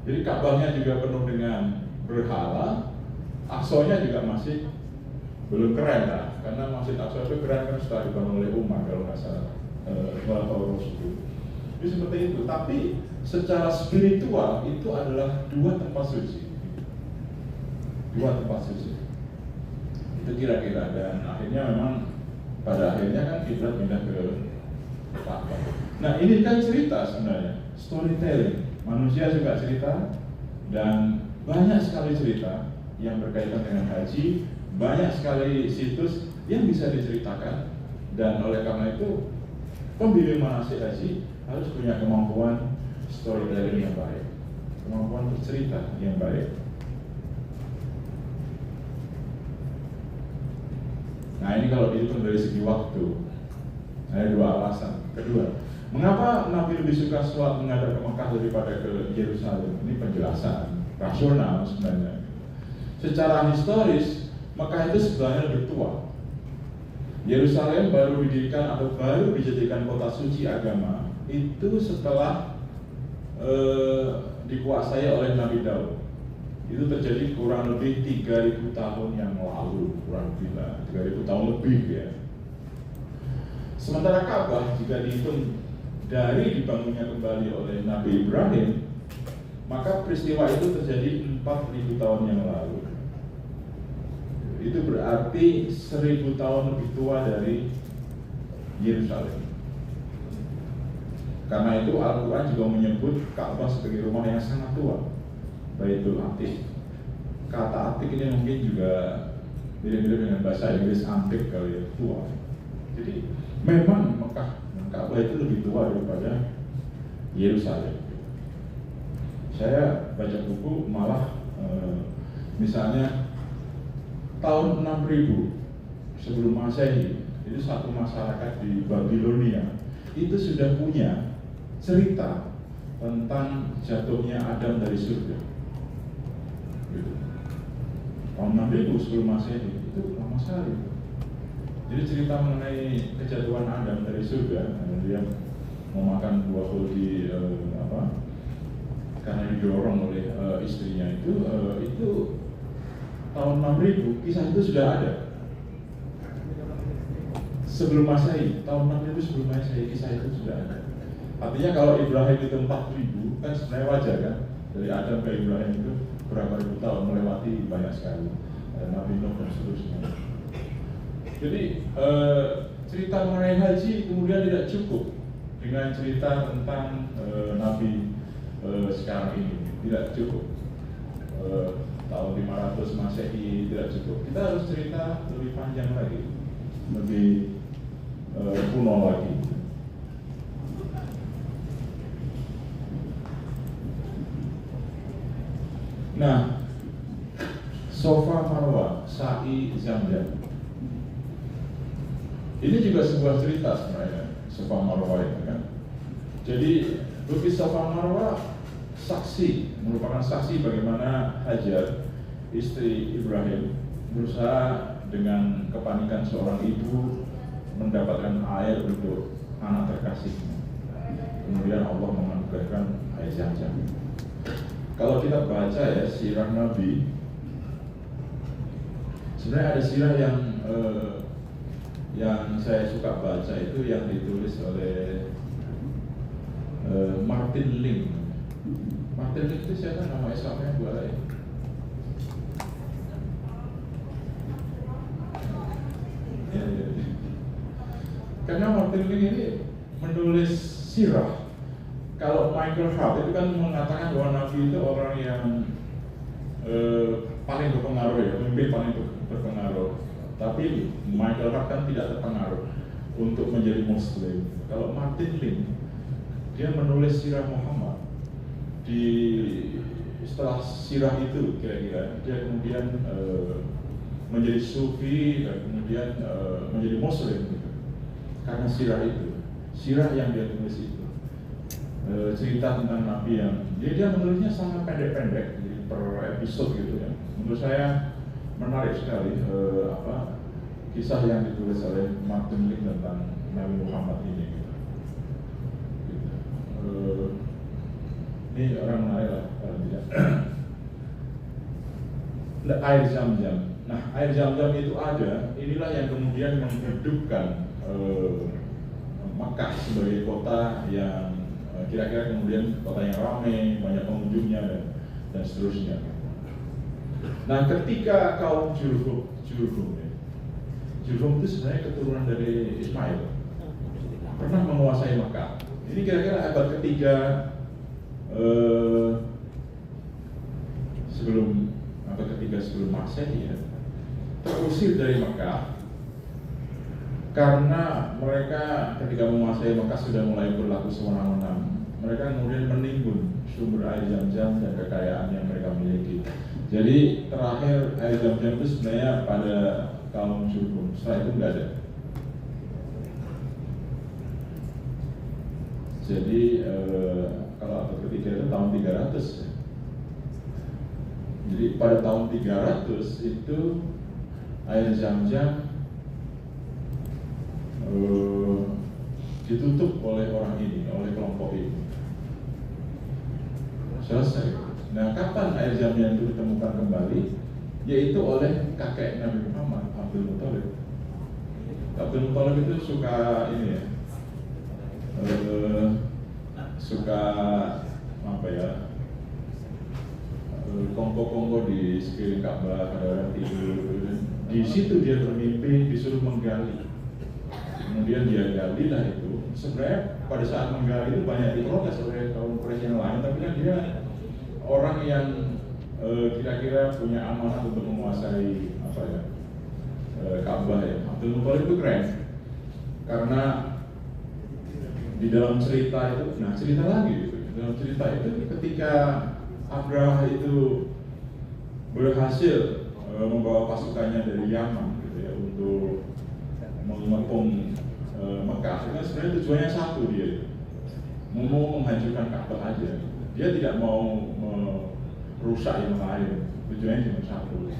C: Jadi Ka'bahnya juga penuh dengan berhala, Aqsa-nya juga masih belum keren lah. Karena Masjid Aqsa itu keren kan setelah dibangun oleh Umar kalau nggak salah, Khulafaur Rasyidun. Itu seperti itu. Tapi secara spiritual itu adalah dua tempat suci. Dua tempat suci. Itu kira-kira, dan akhirnya memang pada akhirnya kan kita pindah ke Ka'bah. Nah ini kan cerita sebenarnya, storytelling. Manusia juga cerita, dan banyak sekali cerita yang berkaitan dengan haji, banyak sekali situs yang bisa diceritakan, dan oleh karena itu pembimbing manasik haji harus punya kemampuan storytelling yang baik, kemampuan bercerita yang baik. Nah ini kalau dihitung dari segi waktu, ada dua alasan. Kedua, mengapa Nabi lebih suka sholat menghadap ke Mekah daripada ke Yerusalem? Ini penjelasan rasional sebenarnya. Secara historis, Mekah itu sebenarnya lebih tua. Yerusalem baru didirikan atau baru dijadikan kota suci agama itu setelah dikuasai oleh Nabi Daud. Itu terjadi kurang lebih 3.000 tahun yang lalu, kurang lebih 3.000 tahun lebih ya. Sementara Ka'bah jika dihitung dari dibangunnya kembali oleh Nabi Ibrahim, maka peristiwa itu terjadi 4.000 tahun yang lalu. Itu berarti 1.000 tahun lebih tua dari Yerusalem. Karena itu Al-Quran juga menyebut Ka'bah sebagai rumah yang sangat tua, Baitul Atiq. Kata Atiq ini mungkin juga mirip-mirip dengan bahasa Inggris antik kali ya, tua. Jadi memang Mekah dan Ka'bah itu lebih tua daripada Yerusalem. Saya baca buku malah misalnya tahun 6000 sebelum Masehi, itu satu masyarakat di Babilonia itu sudah punya cerita tentang jatuhnya Adam dari surga. Gitu. Tahun 6000 sebelum Masehi, itu lama sekali. Jadi cerita mengenai kejatuhan Adam dari surga, dia memakan buah khuldi karena didorong oleh istrinya itu tahun 6000, kisah itu sudah ada. Sebelum Masehi, tahun 6000 sebelum Masehi, kisah itu sudah ada. Artinya kalau Ibrahim itu 4000, kan sebenarnya wajar kan? Dari Adam ke Ibrahim itu berapa ribu tahun, melewati banyak sekali. Ada Nabi Nuh dan seterusnya. Jadi cerita mengenai haji kemudian tidak cukup dengan cerita tentang Nabi sekarang ini, tidak cukup. Tahun 500 Masehi tidak cukup. Kita harus cerita lebih panjang lagi, lebih kuno lagi. Nah, Safa Marwah, Sa'i Zamzam. Ini juga sebuah cerita sebenarnya, Safa Marwah itu kan. Jadi bukit Safa Marwah saksi, merupakan saksi bagaimana Hajar, istri Ibrahim, berusaha dengan kepanikan seorang ibu mendapatkan air untuk anak terkasihnya. Kemudian Allah menganugerahkan air Zamzam. Kalau kita baca ya sirah Nabi, sebenarnya ada sirah yang saya suka baca itu yang ditulis oleh Martin Link. Martin Link itu siapa nama Islamnya boleh? Ya. Karena Martin Link ini menulis sirah. Kalau Michael Hart itu kan mengatakan bahwa Nabi itu orang yang paling berpengaruh ya, pemimpin paling berpengaruh. Tapi Michael Hart kan tidak terpengaruh untuk menjadi Muslim. Kalau Martin Link, dia menulis sirah Muhammad. Setelah sirah itu kira-kira dia kemudian menjadi sufi dan kemudian menjadi Muslim gitu. Karena sirah itu, sirah yang dia tulis itu. Cerita tentang Nabi yang dia menulisnya sangat pendek-pendek, jadi per episode gitu ya. Menurut saya menarik sekali kisah yang ditulis oleh Martin Link tentang Nabi Muhammad ini. Gitu. Ini orang menarik lah kalau tidak. Air Zamzam. Nah, air Zamzam itu ada. Inilah yang kemudian menghidupkan Makkah sebagai kota yang kira-kira kemudian kota yang ramai, banyak pengunjungnya dan seterusnya. Nah, ketika kaum Jurhum itu sebenarnya keturunan dari Ismail, pernah menguasai Makkah. Ini kira-kira abad ketiga sebelum Masehi ya, terusir dari Makkah karena mereka ketika menguasai Makkah sudah mulai berlaku sewenang-wenang. Mereka kemudian menimbun sumber air Zam-Zam dan kekayaan yang mereka miliki. Jadi terakhir air Zam-Zam itu sebenarnya pada kaum Jurhum, setelah itu nggak ada. Jadi kalau abad ketiga itu tahun 300 ya. Jadi pada tahun 300 itu air Zam-Zam ditutup oleh orang ini, oleh kelompok ini. Selesai. Nah, kapan air Zam-Zam itu ditemukan kembali? Yaitu oleh kakek Nabi Muhammad, Abdul Muthalib. Abdul Muthalib itu suka ini ya, suka apa ya, kongko-kongko di sekeliling Ka'bah, ada orang tidur. Di situ dia bermimpi disuruh menggali. Kemudian dia gali lah itu. Sebenarnya pada saat menggali itu banyak diprotes oleh kaum Quraisy yang lain, tapi kan dia orang yang kira-kira punya amanah untuk menguasai apa ya, Ka'bah ya. Abdul Muthalib itu keren karena di dalam cerita itu, nah cerita lagi gitu. Dalam cerita itu ketika Abraha itu berhasil membawa pasukannya dari Yaman gitu ya untuk mengepung Mekah, karena sebenarnya tujuannya satu, dia mau menghancurkan Ka'bah aja. Dia tidak mau merusak yang lain, tujuannya cuma satu.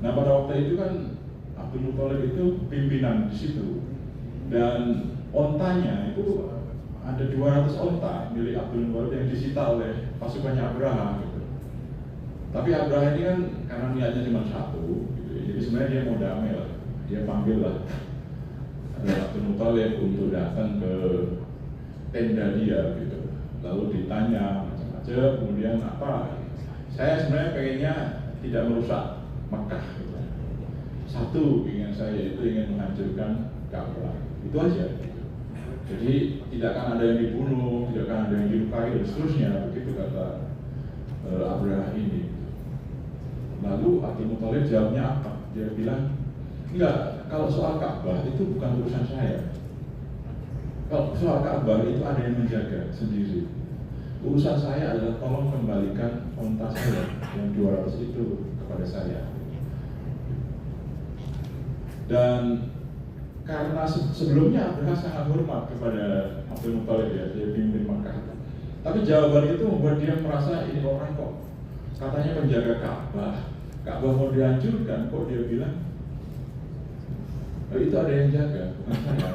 C: Nah, pada waktu itu kan Abdul Muthalib itu pimpinan di situ, dan ontanya itu ada 200 onta milik Abdul Muthalib yang disita oleh pasukannya Abraha gitu. Tapi Abraha ini kan karena niatnya cuma satu gitu, jadi sebenarnya dia mau damai lah, dia panggil lah Abdul Muthalib untuk datang ke tenda dia gitu, lalu ditanya macam-macam, kemudian apa, saya sebenarnya pengennya tidak merusak Makkah gitu. Satu ingin saya itu ingin menghancurkan Ka'bah, itu aja gitu. Jadi tidak akan ada yang dibunuh, tidak akan ada yang dilukai dan seterusnya, begitu kata Abraha ini. Lalu Abdul Muthalib jawabnya apa? Dia bilang, enggak, kalau soal Ka'bah itu bukan urusan saya. Kalau soal Ka'bah itu ada yang menjaga sendiri. Urusan saya adalah tolong kembalikan onta saya yang 200 itu kepada saya. Dan karena sebelumnya Abraha sangat hormat kepada Abdul Muthalib ya, dia pimpin Makkah. Tapi jawaban itu membuat dia merasa ini orang kok katanya penjaga Ka'bah mau dihancurkan, kok dia bilang itu ada yang jaga, bukan saya.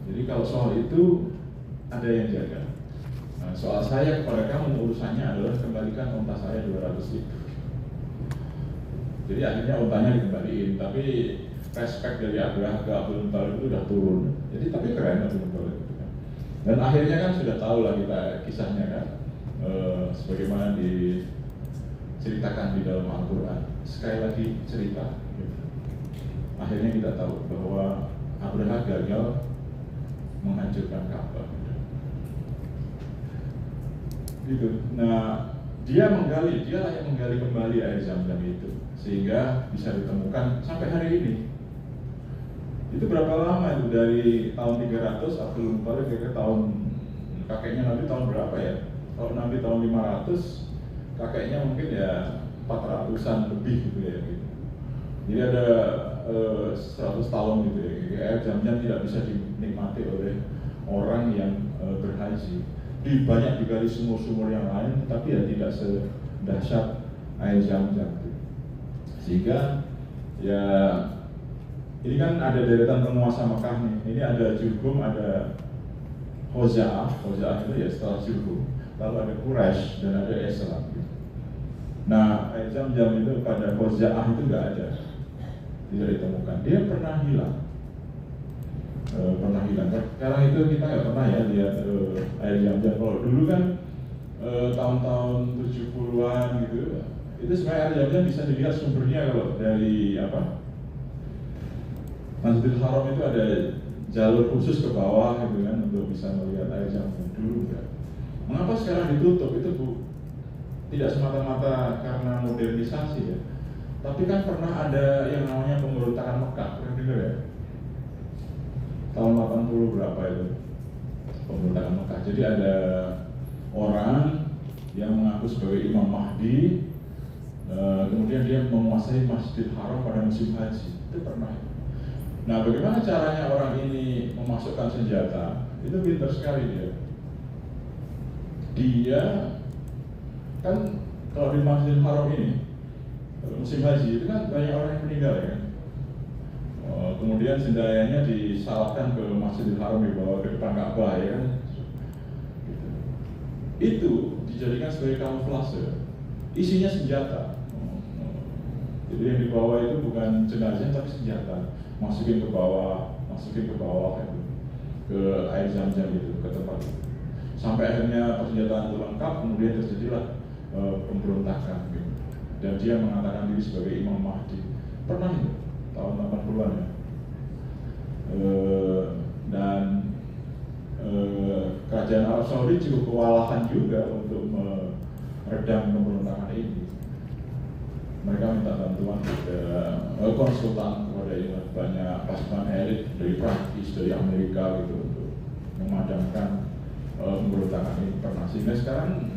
C: Jadi kalau soal itu ada yang jaga. Nah, soal saya kepada kamu urusannya adalah kembalikan onta saya 200 itu. Jadi akhirnya ontanya dikembaliin, tapi respect dari Abraha ke Abdul Muthalib itu udah turun. Jadi tapi keren Abdul Muthalib itu kan. Dan akhirnya kan sudah tahu lah kita kisahnya kan, sebagaimana diceritakan di dalam Al-Quran. Sekali lagi cerita. Akhirnya kita tahu bahwa Abraha gagal menghancurkan Ka'bah. Gitu. Nah, dia lah yang menggali kembali air Zam-Zam itu sehingga bisa ditemukan sampai hari ini. Itu berapa lama itu dari tahun 300 Abdul Muthalib ke tahun kakeknya Nabi tahun berapa ya? Kalau Nabi tahun 500, kakeknya mungkin ya 400-an lebih gitu ya. Gitu. Jadi ada 100 tahun gitu ya. Air Zam-Zam tidak bisa dinikmati oleh orang yang berhaji. Banyak digali sumur-sumur yang lain, tapi ya tidak sedahsyat air Zam-Zam. Sehingga ya ini kan ada deretan penguasa Mekah nih. Ini ada Jurhum, ada Khuza'ah itu ya setelah Jurhum. Lalu ada Quraisy dan ada Islam. Nah, air Zam-Zam itu pada Khuza'ah itu nggak ada, tidak ditemukan. Dia pernah hilang. pernah hilang. Sekarang itu kita nggak pernah ya lihat air Zam-Zam. Kalau dulu kan tahun-tahun 70-an gitu, itu sebenarnya air Zam-Zam bisa dilihat sumbernya kalau dari Masjidil Haram itu ada jalur khusus ke bawah gitu kan untuk bisa melihat air Zam-Zam dulu kan. Mengapa sekarang ditutup? Itu tidak semata-mata karena modernisasi ya, tapi kan pernah ada yang namanya pemberontakan Mekah, pernah dengar ya? Tahun 80 berapa itu pemberontakan Mekah. Jadi ada orang yang mengaku sebagai Imam Mahdi, kemudian dia menguasai Masjidil Haram pada musim haji. Itu pernah. Nah, bagaimana caranya orang ini memasukkan senjata? Itu pintar sekali dia. Dia kan kalau di Masjidil Haram ini musim haji itu kan banyak orang yang meninggal ya kan. Kemudian sendayanya disalahkan ke Masjidil Haram, dibawa ke depan Ka'bah ya kan. Itu dijadikan sebagai kamuflase, isinya senjata. Jadi yang dibawa itu bukan jenazah tapi senjata, masukin ke bawah itu, ke air Zam-Zam itu, ke tempat itu. Sampai akhirnya persenjataan itu lengkap, kemudian terjadilah pemberontakan gitu. Dan dia mengatakan diri sebagai Imam Mahdi. Pernah itu tahun 80-an ya. Dan kerajaan Arab Saudi cukup kewalahan juga untuk meredam pemberontakan ini. Mereka minta bantuan kepada konsultan, kepada banyak pasukan elit dari Prancis, dari Amerika gitu untuk memadamkan pemberontakan ini pernah. Sehingga sekarang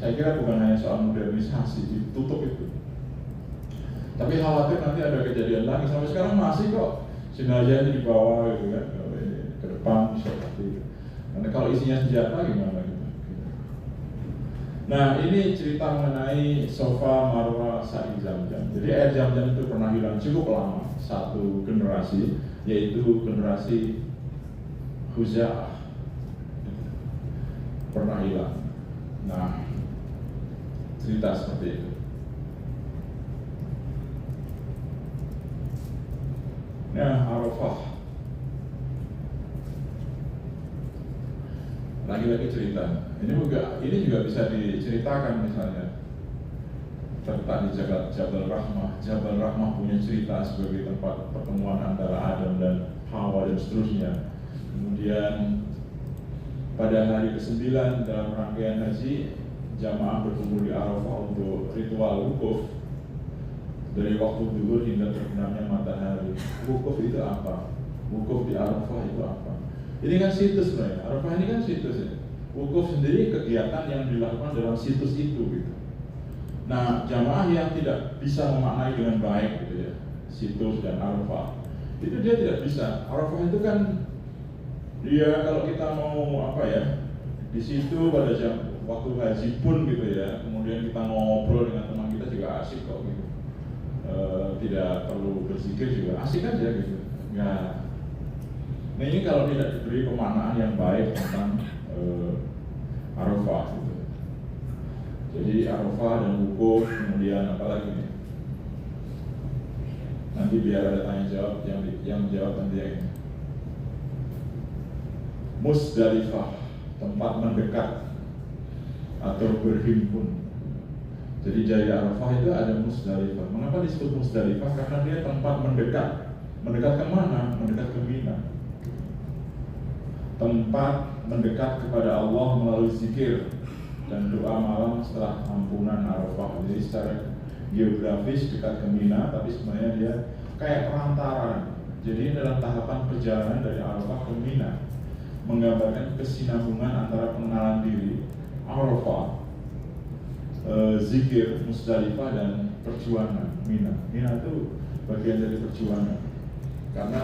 C: saya kira bukan hanya soal modernisasi ditutup itu, tapi khawatir nanti ada kejadian lagi. Sampai sekarang masih kok jenazah ini dibawa gitu kan ke depan seperti itu. Karena kalau isinya senjata gimana gitu. Nah, ini cerita mengenai Safa, Marwa, Sa'i, Zam-Zam. Jadi air Zam-Zam itu pernah hilang cukup lama, satu generasi, yaitu generasi Khuza'ah. Pernah hilang. Nah, cerita seperti itu. Nah, Arafah. Lagi-lagi cerita. Ini juga bisa diceritakan misalnya tentang di Jabal Rahmah. Jabal Rahmah punya cerita sebagai tempat pertemuan antara Adam dan Hawa dan seterusnya. Kemudian pada hari ke-9 dalam rangkaian haji, jamaah berkumpul di Arafah untuk ritual wukuf dari waktu zuhur hingga terbenamnya matahari. Wukuf itu apa? Wukuf di Arafah itu apa? Ini kan situs sebenarnya. Arafah ini kan situs ya. Wukuf sendiri kegiatan yang dilakukan dalam situs itu gitu. Nah, jamaah yang tidak bisa memaknai dengan baik gitu ya, situs dan Arafah, itu dia tidak bisa. Arafah itu kan dia kalau kita mau di situ pada waktu haji pun gitu ya, kemudian kita ngobrol dengan teman kita juga asik kok gitu. Tidak perlu berzikir juga asik aja gitu. Nah, ini kalau tidak diberi pemaknaan yang baik tentang Arafah gitu. Jadi Arafah dan wukuf, kemudian apa lagi nih? Nanti biar ada tanya jawab, yang jawab nanti yang ini. Musdalifah, tempat mendekat atau berhimpun. Jadi dari Arafah itu ada Musdalifah. Mengapa disebut Musdalifah? Karena dia tempat mendekat. Mendekat ke mana? Mendekat ke Mina. Tempat mendekat kepada Allah melalui zikir dan doa malam setelah ampunan Arafah. Jadi secara geografis dekat ke Mina, tapi sebenarnya dia kayak perantara. Jadi dalam tahapan perjalanan dari Arafah ke Mina, menggambarkan kesinambungan antara pengenalan diri, Arafah, zikir, Musdalifah, dan perjuangan Mina. Mina itu bagian dari perjuangan. Karena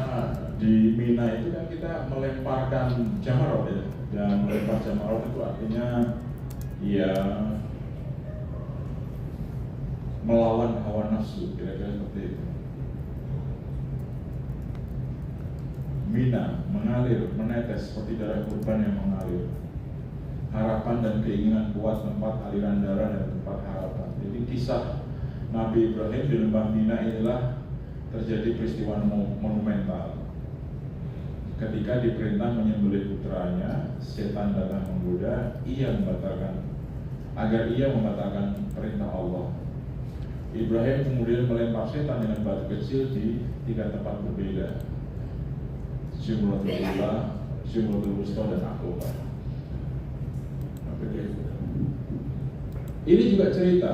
C: di Mina itu kan kita melemparkan jamarot ya, dan melempar jamarot itu artinya ya melawan hawa nafsu, kira-kira seperti itu. Mina mengalir, menetes seperti darah kurban yang mengalir. Harapan dan keinginan kuat, tempat aliran darah dan tempat harapan. Jadi kisah Nabi Ibrahim di lembah Mina inilah terjadi peristiwa monumental. ketika diperintah menyembelih putranya, setan datang menggoda, ia membatalkan agar ia membatalkan perintah Allah. Ibrahim kemudian melempar setan dengan batu kecil di 3 tempat berbeda, Jumratul Ula, Jumratul Wusta, dan Aqabah. Ini juga cerita.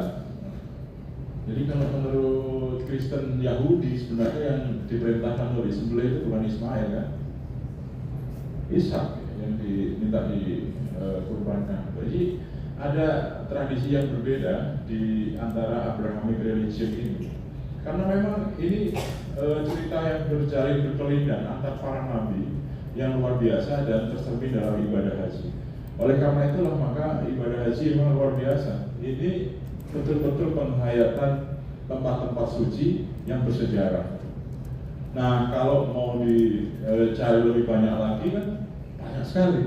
C: Jadi kalau menurut Kristen Yahudi sebenarnya yang diperintahkan untuk disembelih itu bukan Ismail kan, Ishak yang diminta dikurbankan. Jadi ada tradisi yang berbeda di antara Abrahamic religion ini, karena memang ini cerita yang berjalin berkelindan antar para nabi yang luar biasa dan tercermin dalam ibadah haji. Oleh karena itulah maka ibadah haji memang luar biasa. Ini betul-betul penghayatan tempat-tempat suci yang bersejarah. Nah, kalau mau dicari lebih banyak lagi kan banyak sekali.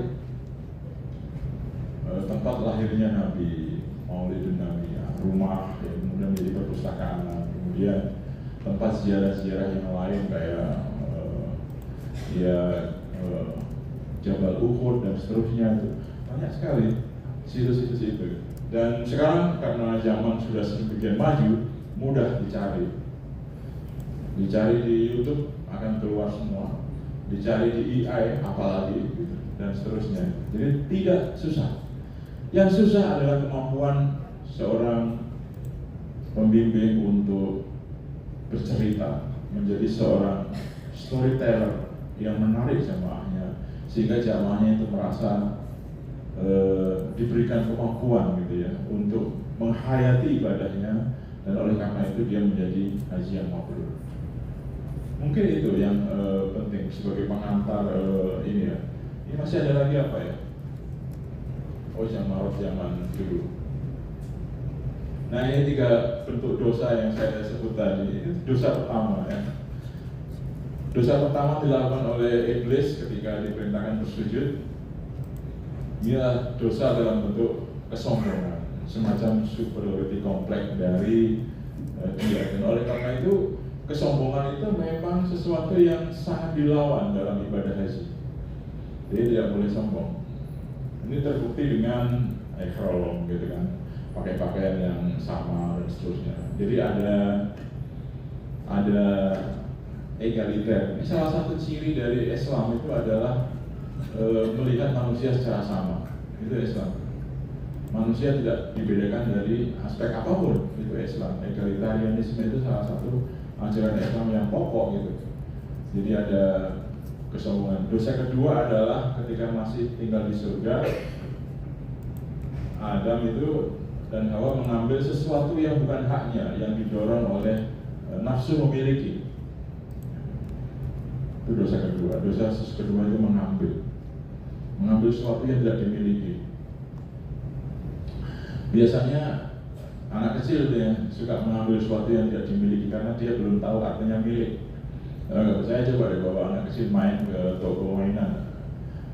C: Tempat lahirnya Nabi, Maulidun Nabi, rumah yang kemudian menjadi perpustakaan, kemudian tempat ziarah-ziarah yang lain kayak Jabal Uhud dan seterusnya, itu banyak sekali situs-situs itu. Dan sekarang karena zaman sudah sedemikian maju, mudah dicari di YouTube akan keluar semua, dicari di AI apalagi gitu, dan seterusnya. Jadi tidak susah. Yang susah adalah kemampuan seorang pembimbing untuk bercerita, menjadi seorang storyteller yang menarik jamaahnya, sehingga jamaahnya itu merasa diberikan kemampuan gitu ya untuk menghayati ibadahnya, dan oleh karena itu dia menjadi haji yang mabrur. Mungkin itu yang penting sebagai pengantar ini ya. Ini masih ada lagi apa ya? Oh, zaman dulu. Nah, ini 3 bentuk dosa yang saya sebut tadi. Ini dosa pertama ya. Dosa pertama dilakukan oleh iblis ketika diperintahkan bersujud. Dia dosa dalam bentuk kesombongan, semacam superiority complex dari dia. Dan oleh karena itu kesombongan itu memang sesuatu yang sangat dilawan dalam ibadah haji. Jadi tidak boleh sombong. Ini terbukti dengan ihram gitu kan, pakai pakaian yang sama dan seterusnya. Jadi ada egaliter. Ini salah satu ciri dari Islam itu adalah melihat manusia secara sama. Itu Islam. Manusia tidak dibedakan dari aspek apapun. Itu Islam. Egalitarianisme itu salah satu ajaran Islam yang pokok gitu. Jadi ada kesombongan. Dosa kedua adalah ketika masih tinggal di surga, Adam itu dan Hawa mengambil sesuatu yang bukan haknya, yang didorong oleh nafsu memiliki. Itu dosa kedua. Dosa kedua itu mengambil sesuatu yang tidak dimiliki. Biasanya anak kecil yang suka mengambil sesuatu yang tidak dimiliki karena dia belum tahu artinya milik. Nggak percaya, coba deh bawa anak kecil main ke toko mainan,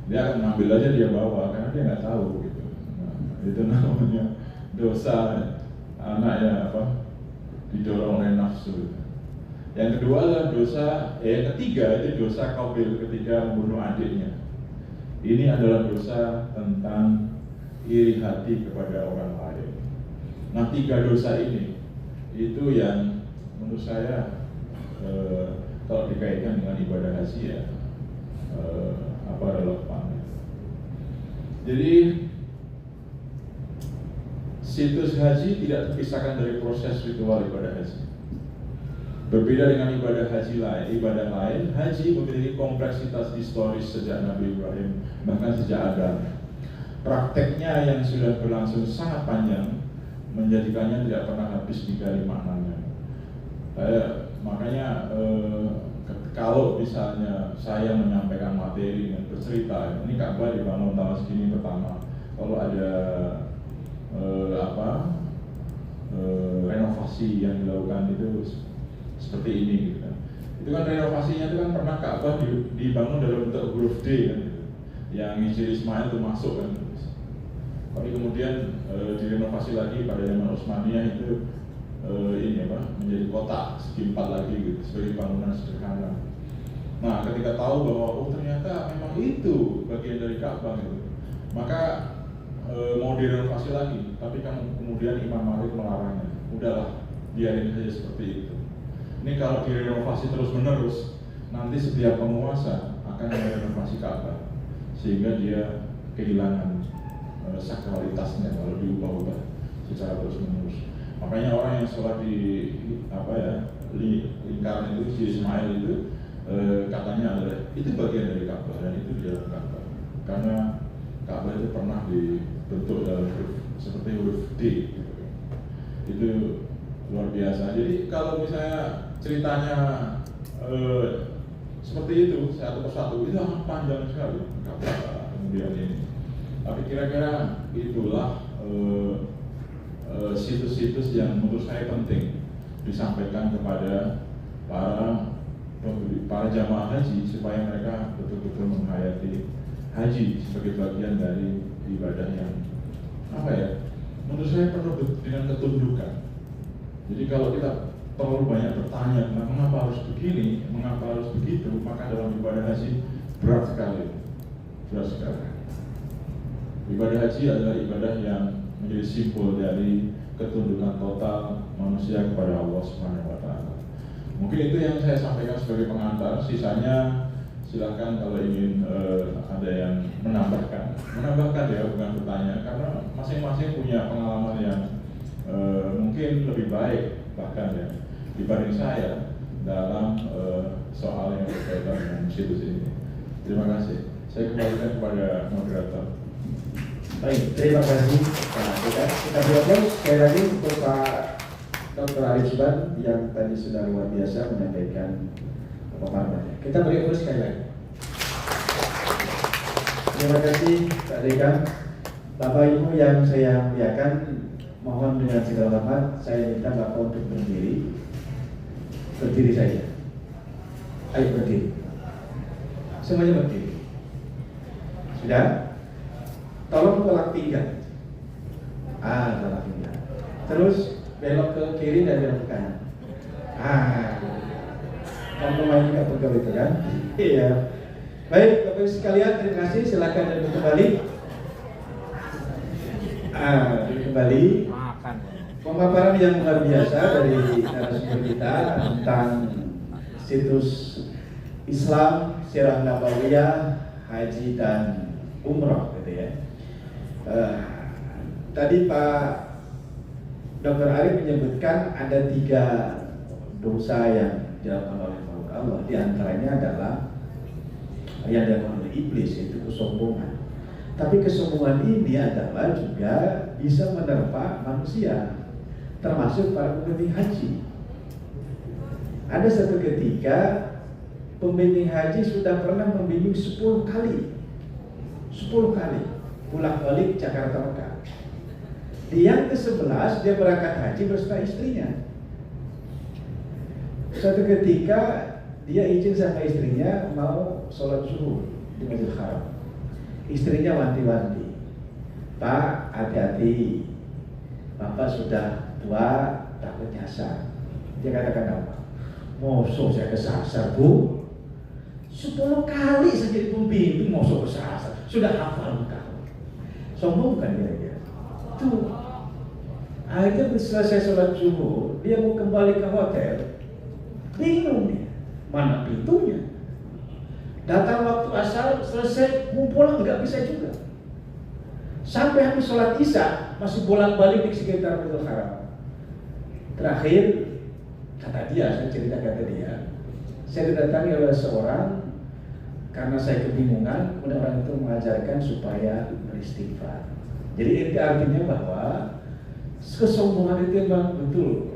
C: dia akan ngambil aja, dia bawa karena dia nggak tahu gitu. Nah, itu namanya dosa anak didorong oleh nafsu. Yang kedua adalah yang ketiga itu dosa Qabil ketika membunuh adiknya. Ini adalah dosa tentang iri hati kepada orang lain. Nah, 3 dosa ini itu yang menurut saya kalau dikaitkan dengan ibadah haji ya relevan. Jadi situs haji tidak terpisahkan dari proses ritual ibadah haji. Berbeda dengan ibadah lain, haji memiliki kompleksitas historis sejak Nabi Ibrahim, bahkan sejak Adam. Prakteknya yang sudah berlangsung sangat panjang menjadikannya tidak pernah habis digali maknanya. Makanya kalau misalnya saya menyampaikan materi dengan bercerita, ini Ka'bah dibangun tahun segini pertama, kalau ada renovasi yang dilakukan itu seperti ini gitu kan. Itu kan renovasinya itu kan pernah Ka'bah dibangun dalam bentuk huruf D kan, gitu. Yang Hijri Ismail itu masuk kan. Tapi kemudian direnovasi lagi pada zaman Utsmaniyah itu menjadi kotak segi 4 lagi gitu, sebagai bangunan sederhana. Nah, ketika tahu bahwa oh ternyata memang itu bagian dari Ka'bah gitu, maka mau direnovasi lagi, tapi kan kemudian Imam Malik melarangnya. Udahlah, biarin saja seperti itu. Ini kalau direnovasi terus-menerus, nanti setiap penguasa akan merenovasi Ka'bah, sehingga dia kehilangan sakralitasnya kalau diubah-ubah secara terus-menerus. Makanya orang yang sholat di lingkaran itu, di Ismail itu, katanya adalah itu bagian dari Ka'bah dan itu di dalam Ka'bah, karena Ka'bah itu pernah dibentuk dalam huruf seperti huruf D gitu. Itu luar biasa. Jadi kalau misalnya ceritanya seperti itu satu persatu itu akan panjang sekali Ka'bah kemudian ini. Tapi kira-kira itulah situs-situs yang menurut saya penting disampaikan kepada para jamaah haji supaya mereka betul-betul menghayati haji sebagai bagian dari ibadah yang menurut saya penuh dengan ketundukan. Jadi kalau kita terlalu banyak bertanya mengapa harus begini, mengapa harus begitu, maka dalam ibadah haji berat sekali. Ibadah haji adalah ibadah yang menjadi simbol dari ketundukan total manusia kepada Allah Subhanahu wa Ta'ala. Mungkin itu yang saya sampaikan sebagai pengantar. Sisanya silakan kalau ingin ada yang menambahkan ya, bukan bertanya, karena masing-masing punya pengalaman yang mungkin lebih baik bahkan ya dibanding saya dalam soal yang berkaitan dengan situs ini. Terima kasih. Saya kembalikan kepada moderator.
A: Baik, terima kasih Pak Dekan. Kita berikan sekali lagi untuk Pak Dr. Arif Subhan yang tadi sudah luar biasa menyampaikan pemaparannya. Kita berikan sekali lagi. Terima kasih Pak Dekan. Bapak Ibu yang saya muliakan, mohon dengan segala hormat saya minta Bapak untuk berdiri. Berdiri saja. Ayo berdiri. Semuanya berdiri. Sudah? Tolong tolak pinggang. Tolak pinggang. Terus belok ke kiri dan belok ke kanan. Kamu main nggak pegawai itu kan? Iya. Baik, Bapak Ibu sekalian, terima kasih. Silakan dan kembali. Kembali. Pemaparan yang luar biasa dari narasumber kita tentang situs Islam, Sirah Nabawiyah, Haji dan Umroh, gitu ya. Tadi Pak Dr. Arif menyebutkan ada 3 dosa yang dilakukan oleh makhluk Allah. Di antaranya adalah yang dilakukan oleh iblis, yaitu kesombongan. Tapi kesombongan ini adalah juga bisa menerpa manusia, termasuk para pembimbing haji. Ada satu ketika pembimbing haji sudah pernah membimbing 10 kali pulang balik Jakarta Mekah. Di yang ke-11 dia berangkat haji beserta istrinya. Suatu ketika dia izin sama istrinya mau sholat zuhur di Masjidil Haram. Istrinya wanti-wanti, Pak, hati-hati, Bapak sudah tua, takut nyasar. Dia katakan apa? Mosok saya kesasar, Bu? 10 kali saya jadi pembimbing, mosok kesasar. Sudah hafal engkau. Sombong kan kira-kira? Tuh. Akhirnya selesai sholat zuhur, dia mau kembali ke hotel. Bingung dia, mana pintunya? Datang waktu asar, selesai, mau pulang nggak bisa juga. Sampai habis sholat isya, masih bolak-balik di sekitar Masjidil Haram. Terakhir, kata dia, saya cerita kata dia, saya didatangi oleh seorang, karena saya kebingungan, kemudian orang itu mengajarkan supaya beristighfar. Jadi itu artinya bahwa kesombongan itu memang betul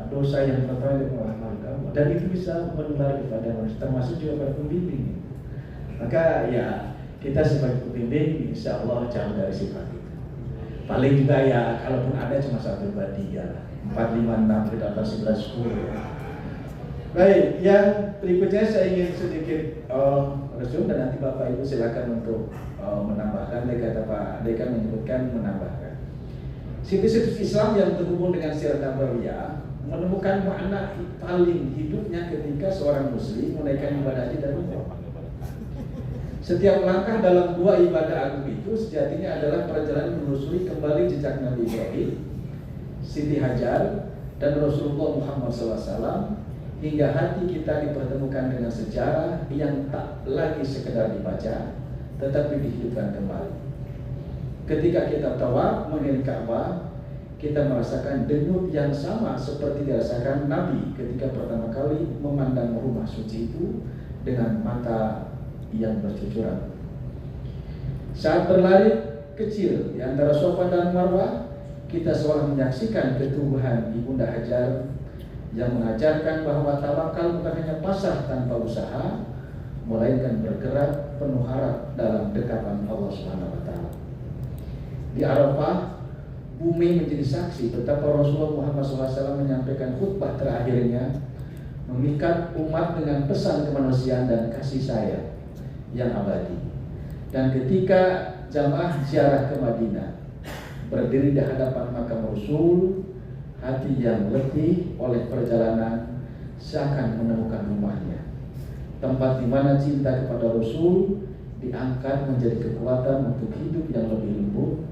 A: dosa yang pertama yang melakukan kamu, dan itu bisa menular kepada manusia, termasuk juga pada pembimbing. Maka ya kita sebagai pembimbing, insya Allah jauh dari sifat itu. Paling juga ya kalaupun ada cuma 1, 2, 3, 4, 5, 6, 8, 9, 10. Baik, yang berikutnya saya ingin sedikit resume dan nanti Bapak Ibu silakan untuk menambahkan. Kata Pak Dekan menyebutkan menambahkan situs-situs Islam yang terhubung dengan Sirah Nabawiyah menemukan makna paling hidupnya ketika seorang muslim menaikkan ibadah haji dan umrah. Setiap langkah dalam dua ibadah agung itu sejatinya adalah perjalanan menelusuri kembali jejak Nabi Ibrahim, Siti Hajar, dan Rasulullah Muhammad SAW, hingga hati kita dipertemukan dengan sejarah yang tak lagi sekedar dibaca, tetapi dihidupkan kembali. Ketika kita tawaf mengelilingi Ka'bah, kita merasakan denyut yang sama seperti dirasakan Nabi ketika pertama kali memandang rumah suci itu dengan mata yang bercucuran. Saat berlari kecil di antara Safa dan Marwah, kita seolah menyaksikan ketubuhan Ibunda Hajar yang mengajarkan bahwa tawakal bukan hanya pasrah tanpa usaha, melainkan bergerak penuh harap dalam dekapan Allah Subhanahu wa taala. Di Arafah, bumi menjadi saksi betapa Rasulullah Muhammad SAW menyampaikan khutbah terakhirnya, memikat umat dengan pesan kemanusiaan dan kasih sayang yang abadi. Dan ketika jamaah ziarah ke Madinah berdiri di hadapan makam Rasul, hati yang letih oleh perjalanan seakan menemukan rumahnya, tempat di mana cinta kepada Rasul diangkat menjadi kekuatan untuk hidup yang lebih lembut,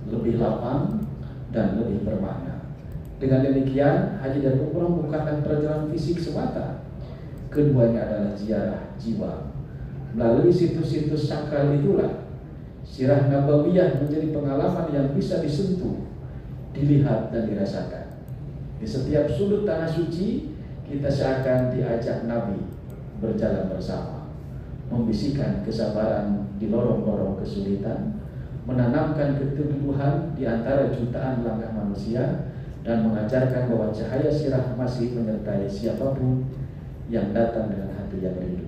A: lebih lapang, dan lebih bermakna. Dengan demikian, haji dan umrah bukanlah perjalanan fisik semata. Keduanya adalah ziarah jiwa. Melalui situs-situs sakral itulah sirah nabawiyah menjadi pengalaman yang bisa disentuh, dilihat, dan dirasakan. Di setiap sudut tanah suci, kita seakan diajak Nabi berjalan bersama, membisikkan kesabaran di lorong-lorong kesulitan, menanamkan keteguhan di antara jutaan langkah manusia, dan mengajarkan bahwa cahaya sirah masih menyertai siapapun yang datang dengan hati yang rindu.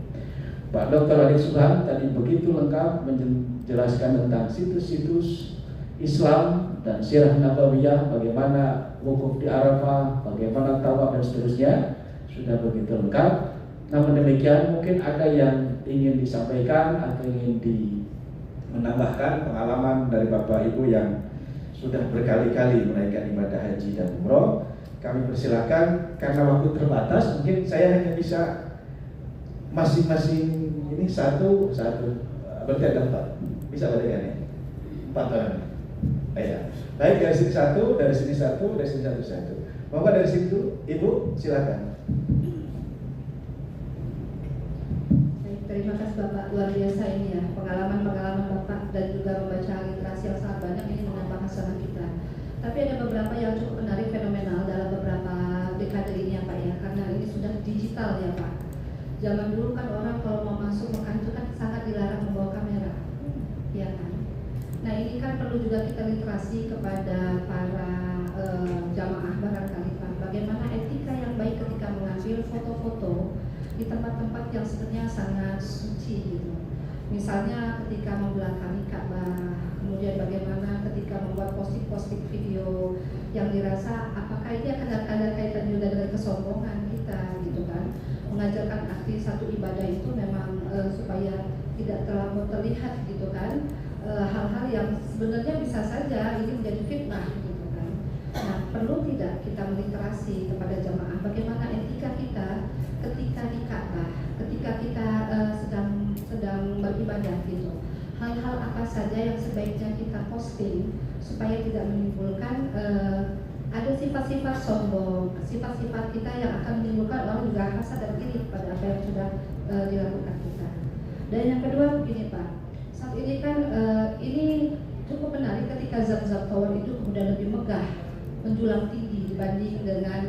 A: Pak Dr. Adik Subhan tadi begitu lengkap menjelaskan tentang situs-situs Islam dan sirah nabawiyah, bagaimana wukuf di Arafah, bagaimana tawaf dan seterusnya, sudah begitu lengkap. Namun demikian mungkin ada yang ingin disampaikan atau ingin menambahkan pengalaman dari Bapak Ibu yang sudah berkali-kali menaikkan ibadah haji dan umroh. Kami persilakan, karena waktu terbatas, mungkin saya hanya bisa masing-masing ini satu, berarti ada 4. Bisa berarti kan ya? 4 orang. Ya. Baik, dari sini satu, dari sini satu, dari sini satu. Bapak dari situ, Ibu silakan.
D: Terima kasih Bapak, luar biasa ini ya, pengalaman-pengalaman Bapak dan juga membaca literasi yang sangat banyak ini menambah hasanah kita. Tapi ada beberapa yang cukup menarik, fenomenal dalam beberapa dekade ini ya Pak ya, karena ini sudah digital ya Pak. Zaman dulu kan orang kalau mau masuk Mekah itu kan sangat dilarang membawa kamera, ya kan. Nah ini kan perlu juga kita literasi kepada para jamaah barangkali Pak, bagaimana etika yang baik ketika mengambil foto-foto di tempat-tempat yang sebenarnya sangat suci gitu. Misalnya ketika membelakangi Ka'bah, kemudian bagaimana ketika membuat posting video yang dirasa apakah ini akan ada kaitan juga dengan kesombongan kita gitu kan. Mengajarkan arti satu ibadah itu memang supaya tidak terlalu terlihat gitu kan, hal-hal yang sebenarnya bisa saja ini menjadi fitnah gitu kan. Nah perlu tidak kita meliterasi kepada jamaah bagaimana etika kita ketika di Ka'bah, ketika kita sedang beribadah gitu. Hal-hal apa saja yang sebaiknya kita posting supaya tidak menimbulkan ada sifat-sifat sombong, sifat-sifat kita yang akan menimbulkan orang juga hasad dan iri pada apa yang sudah dilakukan kita. Dan yang kedua begini Pak, saat ini kan ini cukup menarik ketika Zamzam Tower itu kemudian lebih megah, menjulang tinggi dibanding dengan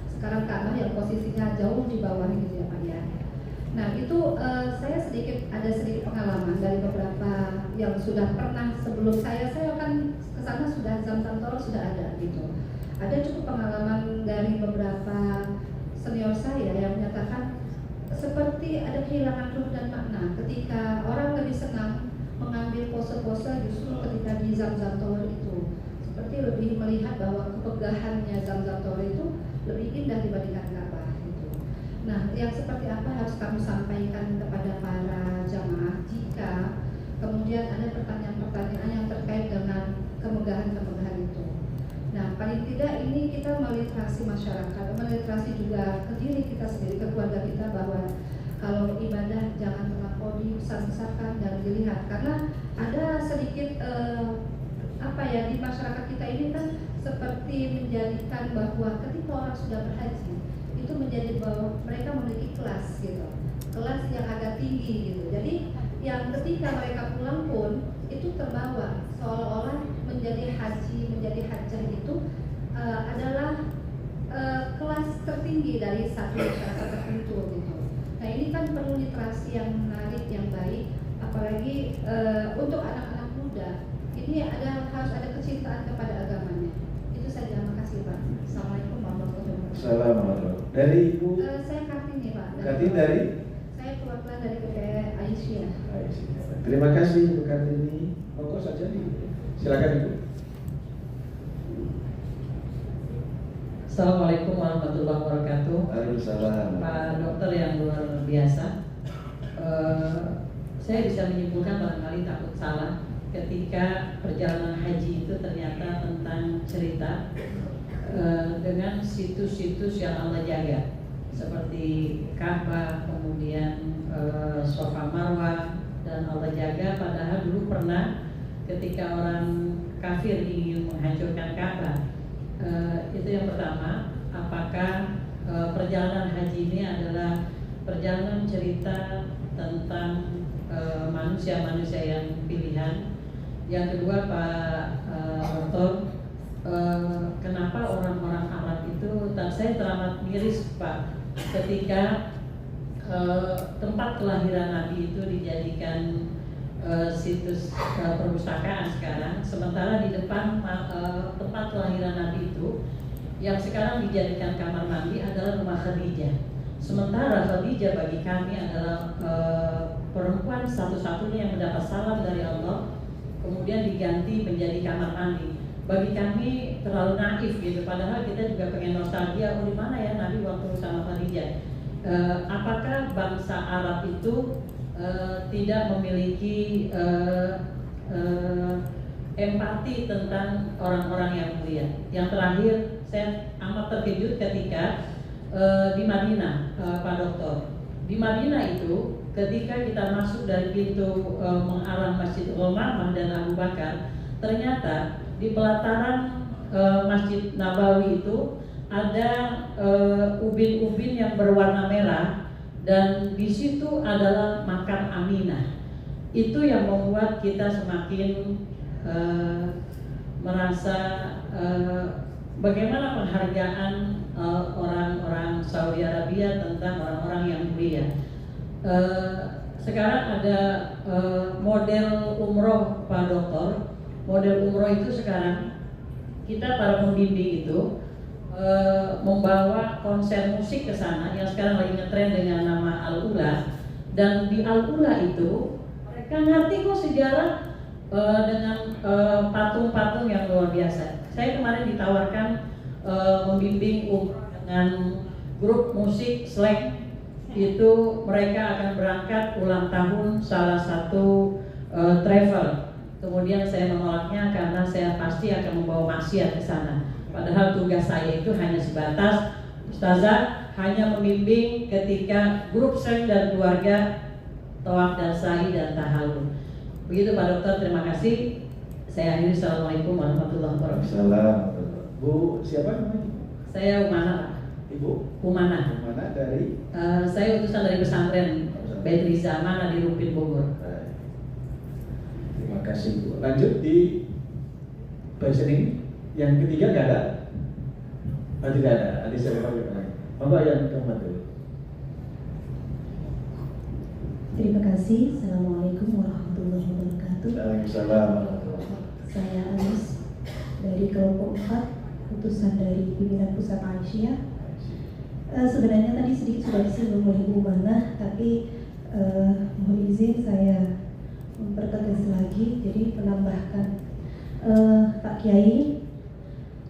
D: sekarang Ka'bah yang posisinya jauh di bawah gitu ya Pak ya. Nah itu saya ada sedikit pengalaman dari beberapa yang sudah pernah sebelum saya kan kesana sudah Zamzam Tower sudah ada gitu. Ada cukup pengalaman dari beberapa senior saya yang menyatakan seperti ada kehilangan ruh dan makna ketika orang lebih senang mengambil pose-pose justru ketika di Zamzam Tower itu, seperti lebih melihat bahwa kepegahannya Zamzam Tower itu lebih indah dibandingkan Ka'bah gitu. Nah, yang seperti apa harus kami sampaikan kepada para jamaah jika kemudian ada pertanyaan-pertanyaan yang terkait dengan kemegahan-kemegahan itu. Nah, paling tidak ini kita meliterasi masyarakat, meliterasi juga ke diri kita sendiri, ke keluarga kita, bahwa kalau ibadah jangan terlampau dibesar-besarkan dan dilihat, karena ada sedikit di masyarakat kita ini kan seperti menjadikan bahwa ketika orang sudah berhaji itu menjadi bahwa mereka memiliki kelas gitu, kelas yang agak tinggi gitu. Jadi yang ketika mereka pulang pun itu terbawa seolah-olah menjadi haji, menjadi hajjah itu adalah kelas tertinggi dari satu masyarakat tertentu gitu. Nah, ini kan perlu literasi yang menarik, yang baik, apalagi untuk anak-anak muda. Ini harus ada kecintaan kepada agamanya. Itu saja, makasih Pak. Assalamualaikum warahmatullahi wabarakatuh.
A: Assalamualaikum. Dari Ibu?
D: Saya Kartini Pak.
A: Kartini dari?
D: Saya perwakilan dari PPI Aisyah.
A: Terima kasih Ibu Kartini. Monggo saja Ibu. Silakan Ibu.
E: Assalamualaikum warahmatullahi wabarakatuh.
A: Waalaikumsalam.
E: Pak Dokter yang luar biasa. Saya bisa menyimpulkan barangkali takut salah ketika perjalanan haji itu ternyata tentang cerita dengan situs-situs yang Allah jaga, seperti Ka'bah, kemudian Safa Marwah, dan Allah jaga. Padahal dulu pernah ketika orang kafir ingin menghancurkan Ka'bah. Itu yang pertama. Apakah perjalanan haji ini adalah perjalanan cerita tentang manusia-manusia yang pilihan? Yang kedua, Pak Dokter, kenapa orang-orang Arab itu, saya teramat miris Pak, ketika tempat kelahiran Nabi itu dijadikan situs perpustakaan sekarang, sementara di depan tempat kelahiran Nabi itu yang sekarang dijadikan kamar mandi adalah rumah Khadijah. Sementara Khadijah bagi kami adalah perempuan satu-satunya yang mendapat salam dari Allah, kemudian diganti menjadi kamar mandi. Bagi kami terlalu naif gitu, padahal kita juga pengen nostalgia, di mana ya Nabi waktu sama Khadijah. Apakah bangsa Arab itu tidak memiliki empati tentang orang-orang yang mulia? Yang terakhir, saya amat terkejut ketika di Madinah, Pak Dokter. Di Madinah itu ketika kita masuk dari pintu mengarah Masjid Umar dan Abu Bakar, ternyata di pelataran Masjid Nabawi itu ada ubin-ubin yang berwarna merah, dan di situ adalah makam Aminah. Itu yang membuat kita semakin merasa bagaimana penghargaan orang-orang Saudi Arabia tentang orang-orang yang mulia. Sekarang ada model umroh Pak Dokter. Model umroh itu sekarang kita para pembimbing itu membawa konser musik ke sana yang sekarang lagi ngetren dengan nama Al-Ula. Dan di Al-Ula itu mereka ngerti kok sejarah dengan patung-patung yang luar biasa. Saya kemarin ditawarkan membimbing umroh dengan grup musik Slang. Itu mereka akan berangkat ulang tahun salah satu travel. Kemudian saya menolaknya karena saya pasti akan membawa maksiat ke sana. Padahal tugas saya itu hanya sebatas Ustazah hanya membimbing ketika grup Slang dan keluarga tawaf dan sa'i dan tahallul. Begitu Pak Dokter, terima kasih. Saya akhiri. Assalamualaikum warahmatullahi wabarakatuh.
A: Assalamualaikum. Bu, siapa namanya?
E: Saya Umana Pak.
A: Ibu?
E: Umana.
A: Umana dari?
E: Saya utusan dari pesantren Bait Riza Mana di Rupin Bogor.
A: Terima kasih Bu. Lanjut di questioning yang ketiga, nggak ada? Tidak ada. Nanti saya panggil lagi. Bapak yang keempat dulu.
F: Terima kasih. Assalamualaikum warahmatullahi wabarakatuh.
A: Waalaikumsalam.
F: Saya Anis dari kelompok 4, utusan dari pimpinan pusat Aisyah. Sebenarnya tadi sedikit sudah disinggung oleh Bu Mana, tapi mohon izin saya mempertegas lagi, jadi menambahkan Pak Kiai,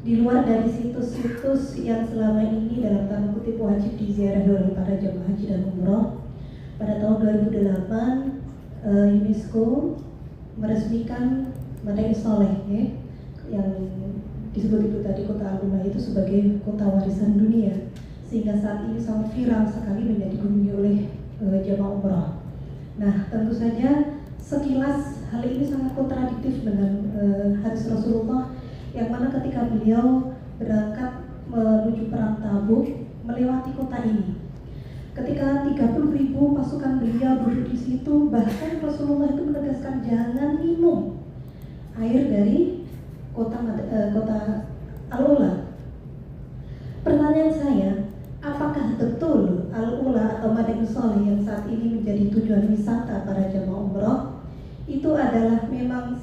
F: di luar dari situs-situs yang selama ini dalam tanda kutip wajib diziarahi oleh para jemaah haji dan umroh, pada tahun 2008 UNESCO meresmikan Madinah Soleh, ya, yang disebut itu tadi kota Al-Ula itu sebagai kota warisan dunia, sehingga saat ini sangat viral sekali dan dikunjungi oleh jamaah umrah. Nah, tentu saja sekilas hal ini sangat kontradiktif dengan hadis Rasulullah yang mana ketika beliau berangkat menuju perang Tabuk melewati kota ini. Ketika 30.000 pasukan beliau duduk di situ, bahkan Rasulullah itu menegaskan jangan minum air dari kota Al-Ula. Pertanyaan saya, apakah betul Al-Ula atau Madinah Sholeh yang saat ini menjadi tujuan wisata para jamaah umroh itu adalah memang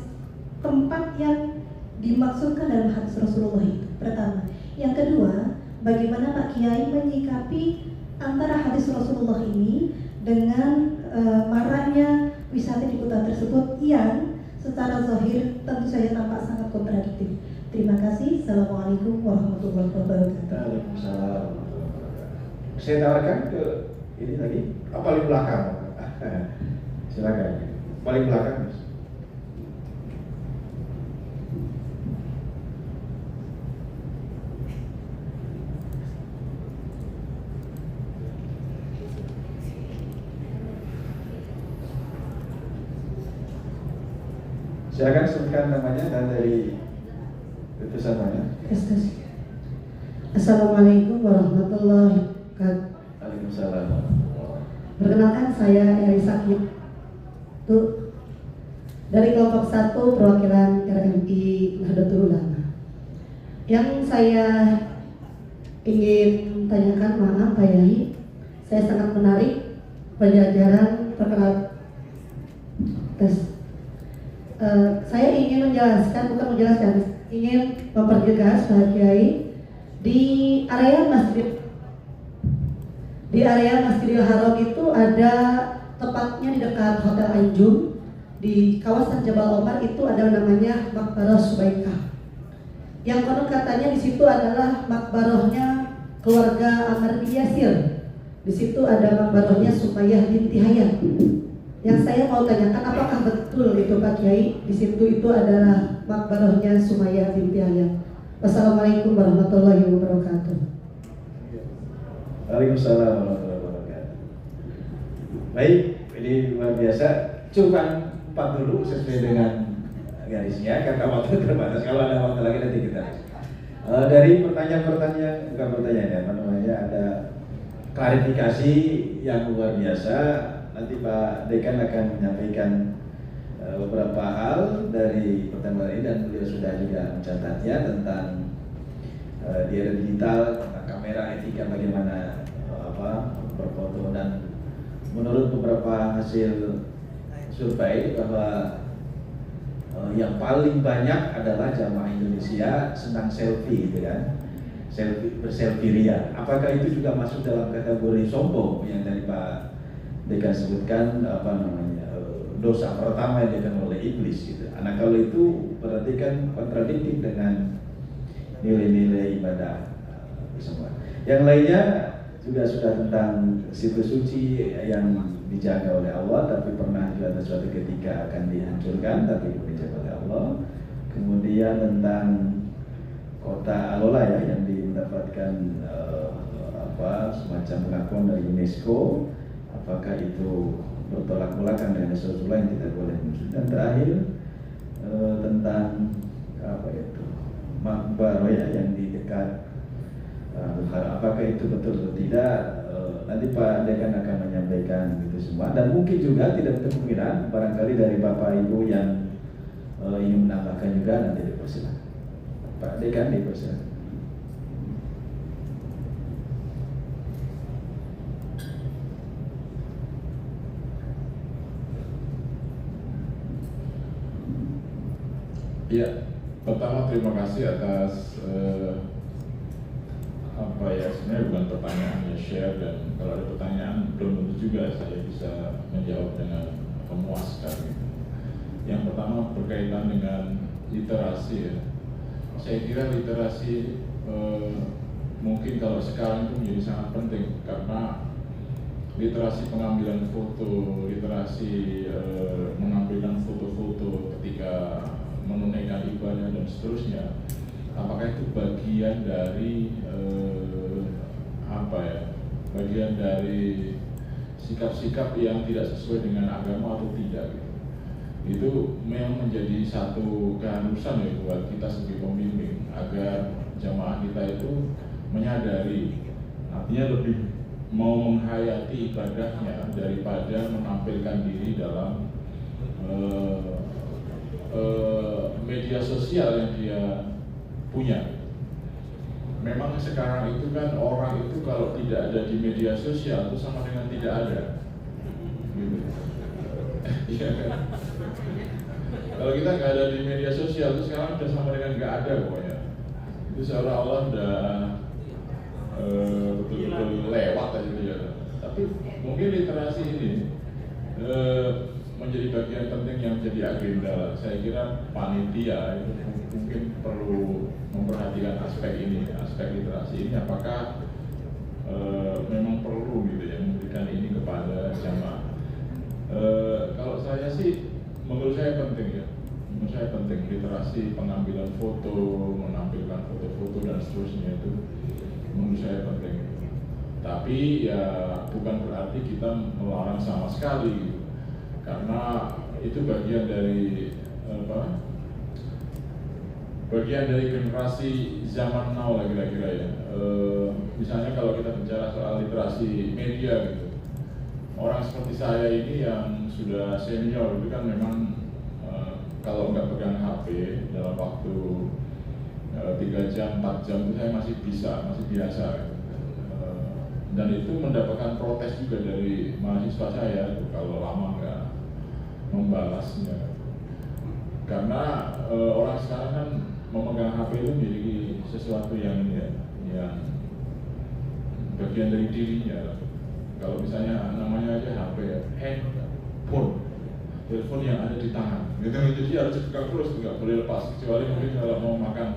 F: tempat yang dimaksudkan dalam hadis Rasulullah itu? Pertama. Yang kedua, bagaimana Pak Kiai menyikapi antara hadis Rasulullah ini dengan maraknya wisata di kota tersebut yang secara zahir tentu saja tampak sangat kontradiktif. Terima kasih. Assalamualaikum warahmatullahi wabarakatuh.
A: Waalaikumsalam. Saya tawarkan ke ini lagi, paling belakang. Silakan. Paling belakang, Mas. Silakan sebutkan namanya dan dari utusan mana.
G: Assalamualaikum warahmatullahi wabarakatuh.
A: Waalaikumsalam.
G: Perkenalkan, saya Eri Sakit dari kelompok 1 perwakilan RMI Nahdlatul Ulama. Yang saya ingin tanyakan, maaf Pak Yai, saya sangat menarik penjajaran perkenalan tes. Saya ingin menjelaskan, bukan menjelaskan, ingin memperjelas Pak Kiai di area Masjidil Haram itu ada, tepatnya di dekat Hotel Anjum di kawasan Jabal Omar itu ada namanya Makbarah Subaikah. Yang konon katanya di situ adalah makbarahnya keluarga Ammar bin Yasir. Di situ ada makbarahnya Sumayyah binti Hayat. Yang saya mau tanyakan, apakah betul itu Pak Kiai di situ itu adalah makbarahnya Sumayyah binti Hayat? Wassalamualaikum warahmatullahi wabarakatuh.
A: Waalaikumsalam warahmatullahi wabarakatuh. Baik, ini luar biasa. Coba 4 dulu sesuai dengan garisnya karena waktu terbatas. Kalau ada waktu lagi nanti kita. Dari pertanyaan-pertanyaan, bukan pertanyaan ya, apa namanya, ada klarifikasi yang luar biasa. Nanti Pak Dekan akan menyampaikan beberapa hal dari pertemuan ini dan beliau sudah juga mencatatnya tentang di era digital, tentang kamera, etika bagaimana berfoto, dan menurut beberapa hasil survei bahwa yang paling banyak adalah jamaah Indonesia senang selfie, gitu kan? Berselfie ria. Apakah itu juga masuk dalam kategori sombong yang tadi Pak Dekan sebutkan, dosa pertama yang dilakukan oleh iblis gitu. Nah, kalau itu berarti kan kontradiktif dengan nilai-nilai ibadah semua. Yang lainnya juga sudah tentang situs suci yang dijaga oleh Allah, tapi pernah juga suatu ketika akan dihancurkan, tapi dijaga oleh Allah. Kemudian tentang kota Al-Ula ya, yang mendapatkan semacam pengakuan dari UNESCO. Apakah itu bertolak belakang dengan Rasulullah yang tidak boleh muncul. Dan terakhir tentang makbarah ya, yang di dekat apakah itu betul atau tidak, nanti Pak Dekan akan menyampaikan itu semua. Dan mungkin juga tidak kemungkinan barangkali dari Bapak Ibu yang ingin menambahkan juga nanti dipersilakan. Pak Dekan dipersilakan.
C: Ya, pertama terima kasih atas sebenarnya bukan pertanyaan, ya share, dan kalau ada pertanyaan belum tentu juga saya bisa menjawab dengan memuaskan. Yang pertama berkaitan dengan literasi ya. Saya kira literasi mungkin kalau sekarang itu menjadi sangat penting karena literasi pengambilan foto, literasi mengambilkan foto-foto ketika menunaikan ibadah dan seterusnya apakah itu bagian dari bagian dari sikap-sikap yang tidak sesuai dengan agama atau tidak gitu. Itu memang menjadi satu keharusan ya buat kita sebagai pembimbing agar jamaah kita itu menyadari, artinya lebih mau menghayati ibadahnya daripada menampilkan diri dalam media sosial yang dia punya. Memang sekarang itu kan orang itu kalau tidak ada di media sosial itu sama dengan tidak ada. Gitu. Iya kan? Kalau kita nggak ada di media sosial itu sekarang udah sama dengan nggak ada pokoknya. Itu seolah-olah udah betul-betul lewat aja gitu ya. Tapi mungkin literasi ini menjadi bagian penting yang menjadi agenda. Saya kira panitia itu mungkin perlu memperhatikan aspek ini, aspek literasi ini. Apakah memang perlu gitu ya memberikan ini kepada jamaah? Kalau saya sih, menurut saya penting ya. Menurut saya penting literasi pengambilan foto, menampilkan foto-foto dan seterusnya itu menurut saya penting. Tapi ya bukan berarti kita melarang sama sekali gitu. Karena itu bagian dari bagian dari generasi zaman now lah kira-kira ya. Misalnya kalau kita bicara soal literasi media gitu, orang seperti saya ini yang sudah senior itu kan memang kalau nggak pegang HP dalam waktu 3 jam, 4 jam itu saya masih biasa gitu. Dan itu mendapatkan protes juga dari mahasiswa saya itu kalau lama nggak membalasnya. Karena orang sekarang kan memegang HP itu memiliki sesuatu yang ini ya, yang bagian dari dirinya. Kalau misalnya namanya aja HP ya, handphone, telepon yang ada di tangan. Gitu, jadi harus dipegang terus, nggak boleh lepas. Kecuali mungkin kalau mau makan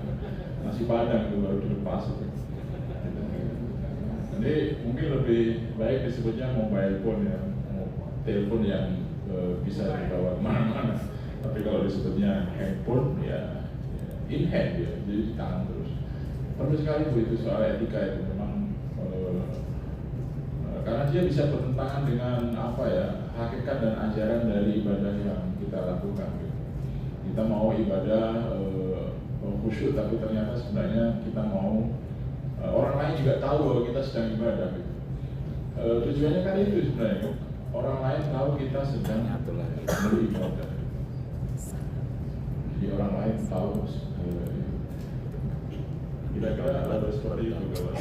C: nasi padang itu baru dilepas. Gitu. Jadi mungkin lebih baik disebutnya mobile phone ya, telepon yang bisa dibawa kemana-mana. Tapi kalau disebutnya handphone ya in hand ya, jadi di tangan terus. Perlu sekali Bu itu soal etika itu memang karena dia bisa bertentangan dengan apa ya, hakikat dan ajaran dari ibadah yang kita lakukan. Gitu. Kita mau ibadah khusyuk, tapi ternyata sebenarnya kita mau orang lain juga tahu bahwa kita sedang ibadah. Gitu. Tujuannya kan itu sebenarnya, orang lain tahu kita sedang beribadah. Jadi orang lain tahu. Kira-kira ada seperti itu kalau.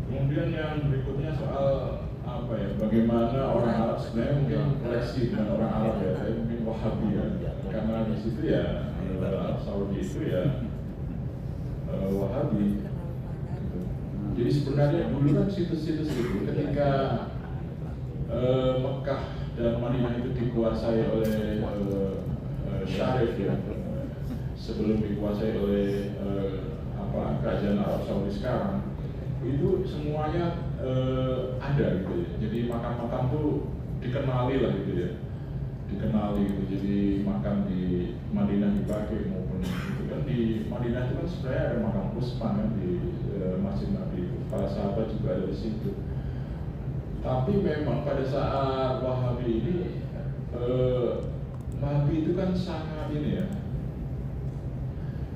C: Kemudian yang berikutnya soal apa ya? Bagaimana orang Arab sebenarnya mungkin koleksi dengan orang Arab ya, saya mungkin Wahabi ya, karena di situ ya Arab Saudi itu ya Wahabi. Gitu. Jadi sebenarnya dulu kan situs-situs itu ketika Mekah dan Madinah itu dikuasai oleh Syarif ya, sebelum dikuasai oleh kerajaan Arab Saudi sekarang, itu semuanya ada gitu ya. Jadi makam-makam tuh dikenali lah gitu ya, dikenali gitu. Jadi makam di Madinah dipakai maupun itu kan di Madinah itu kan sebenarnya ada makam Utsman kan di Masjid Nabi, para sahabat juga ada di situ. Tapi memang pada saat Wahabi ini Wahabi itu kan sangat ini ya,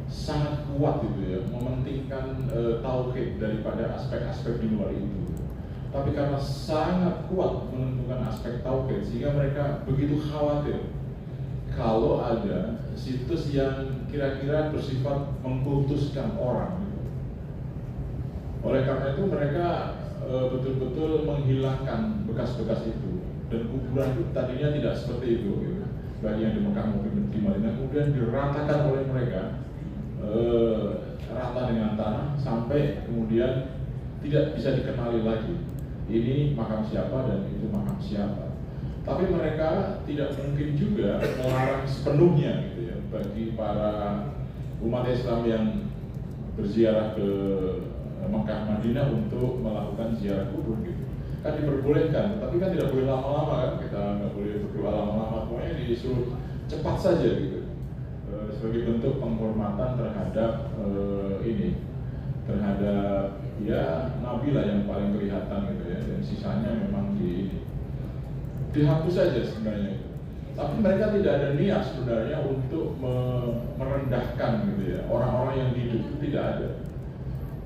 C: sangat kuat gitu ya, mementingkan tauhid daripada aspek-aspek di luar itu. Tapi karena sangat kuat menentukan aspek tauhid, sehingga mereka begitu khawatir kalau ada situs yang kira-kira bersifat mengkultuskan orang. Gitu. Oleh karena itu mereka betul-betul menghilangkan bekas-bekas itu, dan kuburan itu tadinya tidak seperti itu. Gitu. Bagi yang di Mekah maupun di Madinah, kemudian diratakan oleh mereka. Rata dengan tanah sampai kemudian tidak bisa dikenali lagi ini makam siapa dan itu makam siapa. Tapi mereka tidak mungkin juga melarang sepenuhnya gitu ya bagi para umat Islam yang berziarah ke Mekah Madinah untuk melakukan ziarah kubur gitu. Kan diperbolehkan, tapi kan tidak boleh lama-lama kan, kita nggak boleh berdoa lama-lama, pokoknya disuruh cepat saja gitu. sebagai bentuk penghormatan terhadap terhadap ya Nabi lah yang paling kelihatan gitu ya, dan sisanya memang dihapus saja sebenarnya. Tapi mereka tidak ada niat sebenarnya untuk merendahkan gitu ya orang-orang yang hidup, itu tidak ada.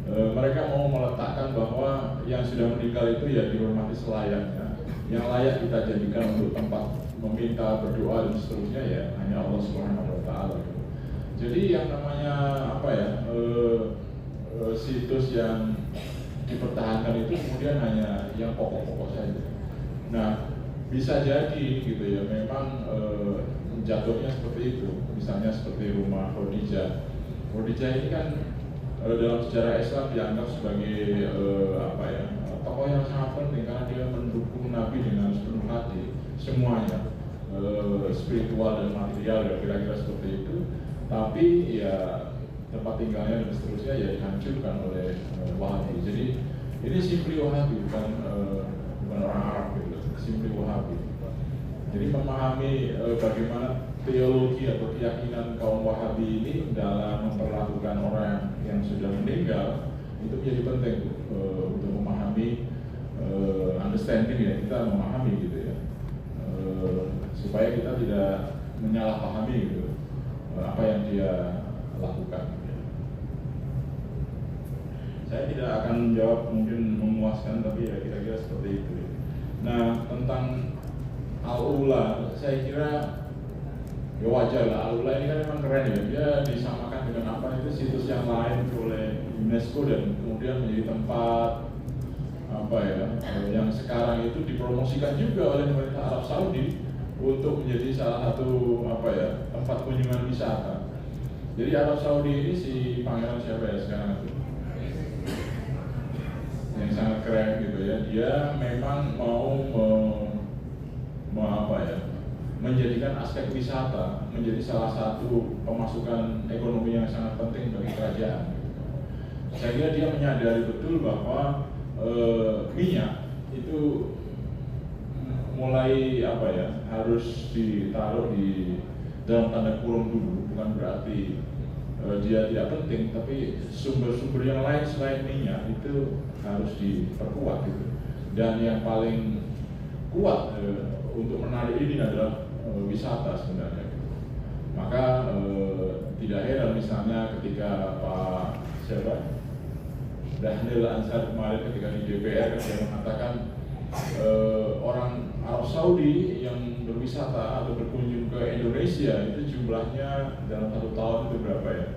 C: Mereka mau meletakkan bahwa yang sudah meninggal itu ya dihormati selayaknya, yang layak kita jadikan untuk tempat meminta, berdoa dan seterusnya ya hanya Allah Subhanahu Wa Taala. Jadi yang namanya apa ya situs yang dipertahankan itu kemudian hanya yang pokok-pokok saja. Nah, bisa jadi gitu ya memang jatuhnya seperti itu. Misalnya seperti rumah Khadijah. Khadijah ini kan dalam sejarah Islam dianggap sebagai tokoh yang sangat penting karena dia mendukung Nabi dengan sepenuh hati semuanya, spiritual dan material ya kira-kira seperti itu. Tapi ya tempat tinggalnya dan seterusnya ya dihancurkan oleh Wahabi. Jadi ini simply Wahabi, bukan orang Arab gitu, simply Wahabi. Jadi memahami bagaimana teologi atau keyakinan kaum Wahabi ini dalam memperlakukan orang yang sudah meninggal itu menjadi penting untuk memahami understanding ya, kita memahami gitu ya, supaya kita tidak menyalahpahami gitu apa yang dia lakukan. Saya tidak akan menjawab mungkin memuaskan, tapi ya kira-kira seperti itu. Nah, tentang Al-Ula, saya kira ya wajar lah. Al-Ula ini kan memang keren ya, dia disamakan dengan apa itu situs yang lain oleh UNESCO dan kemudian menjadi tempat apa ya yang sekarang itu dipromosikan juga oleh pemerintah Arab Saudi untuk menjadi salah satu apa ya tempat kunjungan wisata. Jadi Arab Saudi ini si pangeran siapa ya sekarang itu yang sangat keren gitu ya, dia memang mau menjadikan aspek wisata menjadi salah satu pemasukan ekonomi yang sangat penting bagi kerajaan. Saya kira dia menyadari betul bahwa minyak itu mulai harus ditaruh di dalam tanda kurung dulu, bukan berarti dia tidak penting, tapi sumber-sumber yang lain selain minyak itu harus diperkuat gitu. Dan yang paling kuat untuk menarik ini adalah wisata sebenarnya. Maka tidak heran misalnya ketika Pak Dhanil Ansar kemarin ketika di DPR dia mengatakan orang Arab Saudi yang berwisata atau berkunjung ke Indonesia itu jumlahnya dalam 1 tahun itu berapa ya?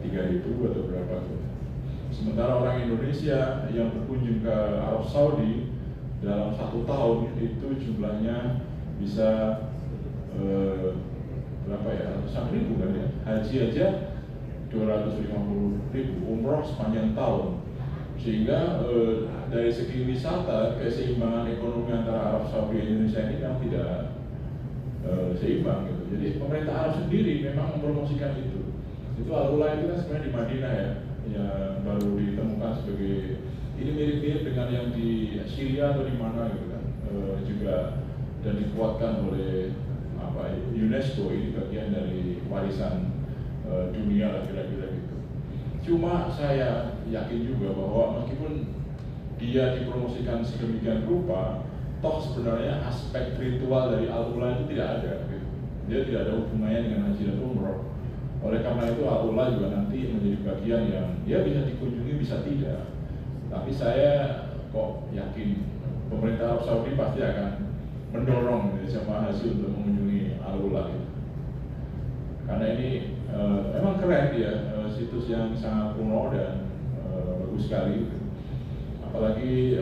C: 3.000 atau berapa tuh. Sementara orang Indonesia yang berkunjung ke Arab Saudi dalam 1 tahun itu jumlahnya bisa berapa ya? Ratusan ribu kan ya? Haji aja 250.000, umroh sepanjang tahun. Sehingga dari segi wisata keseimbangan ekonomi antara Arab Saudi dan Indonesia ini kan tidak seimbang gitu. Jadi pemerintah Arab sendiri memang mempromosikan itu. Itu Al-Ula itu kan sebenarnya di Madinah ya, yang baru ditemukan sebagai ini mirip-mirip dengan yang di Syria atau di mana gitu kan, juga dan dikuatkan oleh UNESCO, ini bagian dari warisan dunia lah kira-kira gitu. Cuma saya yakin juga bahwa meskipun dia dipromosikan sedemikian rupa, toh sebenarnya aspek ritual dari Al-Ula itu tidak ada gitu. Dia tidak ada hubungannya dengan haji dan umroh. Oleh karena itu Al-Ula juga nanti menjadi bagian yang dia bisa dikunjungi bisa tidak. Tapi saya kok yakin pemerintah Arab Saudi pasti akan mendorong jemaah haji untuk mengunjungi Al-Ula gitu. Karena ini memang keren ya, situs yang sangat kuno dan bagus sekali gitu. Apalagi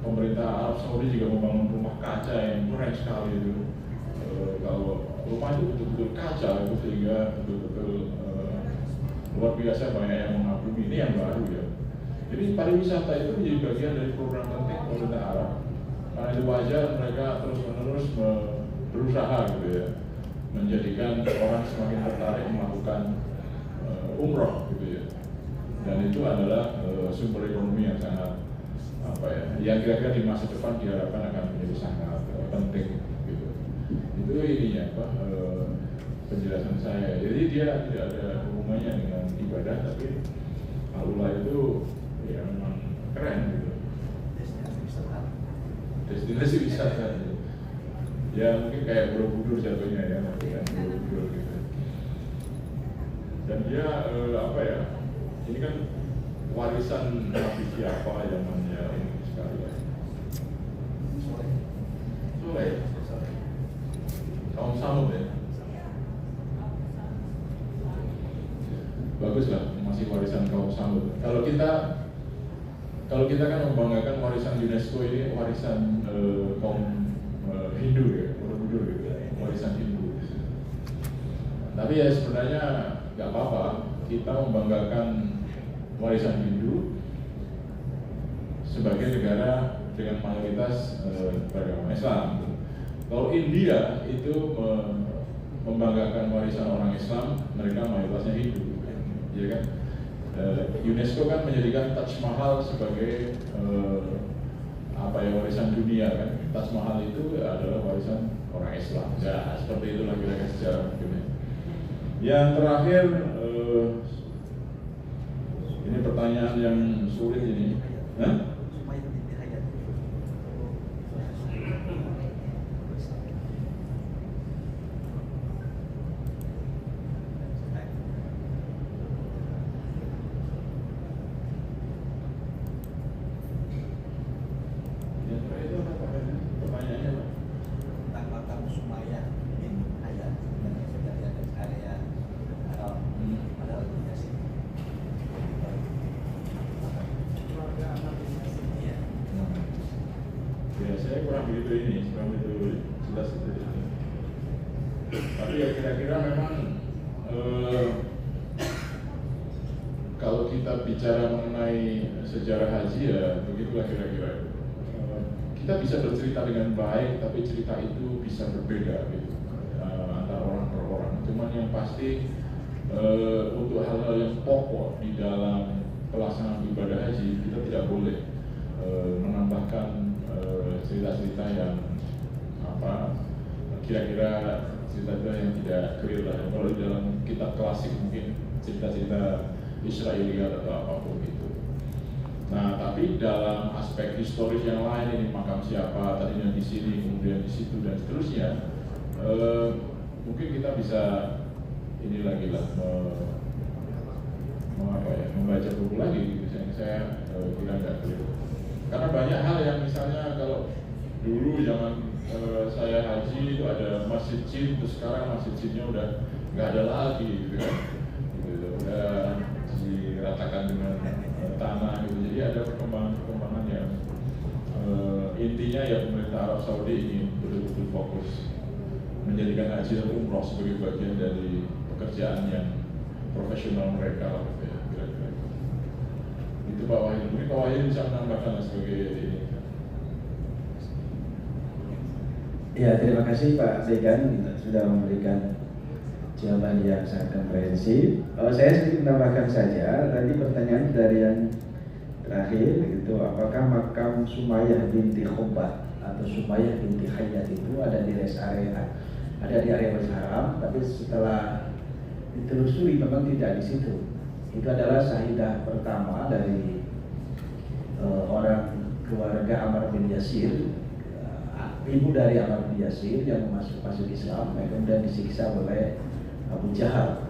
C: pemerintah Arab Saudi juga membangun rumah kaca yang keren sekali itu. Kalau rumah itu betul-betul kaca itu sehingga betul-betul luar biasa banyak yang mengagumi. Ini yang baru ya. Jadi pariwisata itu menjadi bagian dari program penting pemerintah Arab. Karena itu wajar mereka terus-menerus berusaha gitu ya, menjadikan orang semakin tertarik melakukan umroh gitu ya. Dan itu adalah sumber ekonomi yang sangat yang kira-kira di masa depan diharapkan akan menjadi sangat penting gitu. Itu ininya penjelasan saya. Jadi dia tidak ada hubungannya dengan ibadah, tapi Al-Ula itu ya memang keren gitu. Destinasi wisata gitu. Ya mungkin kayak Borobudur jatuhnya ya, kan Borobudur gitu. Dan dia apa ya? Ini kan warisan Nabi siapa zamannya ini sekalian. Soleh. Kaum Samud ya. Baguslah masih warisan kaum Samud. Kalau kita kan membanggakan warisan UNESCO ini warisan kaum Hindu ya, Borobudur gitu, warisan Hindu. Tapi ya sebenarnya nggak apa-apa kita membanggakan warisan Hindu sebagai negara dengan mayoritas beragama Islam. Kalau India itu membanggakan warisan orang Islam, mereka mayoritasnya Hindu, ya kan? UNESCO kan menjadikan Taj Mahal sebagai warisan dunia kan. Taj Mahal itu adalah warisan orang Islam. Ya seperti itulah kira-kira sejarah mungkin. Yang terakhir ini pertanyaan yang sulit ini. Hah? Kurang begitu jelas itu. Tapi ya kira-kira memang kalau kita bicara mengenai sejarah haji ya begitulah kira-kira. Kita bisa bercerita dengan baik, tapi cerita itu bisa berbeda gitu antara orang per orang. Cuman yang pasti untuk hal-hal yang pokok di dalam pelaksanaan ibadah haji kita tidak boleh menambahkan cerita-cerita yang kira-kira cerita yang tidak clear lah. Kalau di dalam kitab klasik mungkin cerita-cerita Israeliat atau apapun itu. Nah, tapi dalam aspek historis yang lain ini makam siapa, tadinya di sini, kemudian di situ dan seterusnya, mungkin kita bisa ini lagi lah membaca buku lagi gitu. Saya kira nggak clear. Karena banyak hal yang misalnya kalau dulu zaman saya haji itu ada masjid jin, terus sekarang masjid jinnya udah nggak ada lagi gitu kan, gitu, udah diratakan dengan tanah gitu. Jadi ada perkembangan yang intinya ya pemerintah Arab Saudi ingin betul-betul fokus menjadikan haji dan umroh sebagai bagian dari pekerjaan yang profesional mereka lah gitu ya, kira-kira. Itu Pak Wahid, mungkin Pak Wahid bisa menambahkan sebagai ini.
A: Ya, terima kasih Pak Degan sudah memberikan jawaban yang sangat komprehensif. Saya sedikit menambahkan saja, tadi pertanyaan dari yang terakhir itu apakah makam Sumayyah binti Khubbah atau Sumayyah binti Hayyat itu ada di rest area, ada di area Masjidil Haram, tapi setelah ditelusuri memang tidak di situ. Itu adalah syahidah pertama dari orang keluarga Ammar bin Yasir, ibu dari Ammar bin Yasir yang masuk Islam, yang kemudian disiksa oleh Abu Jahal.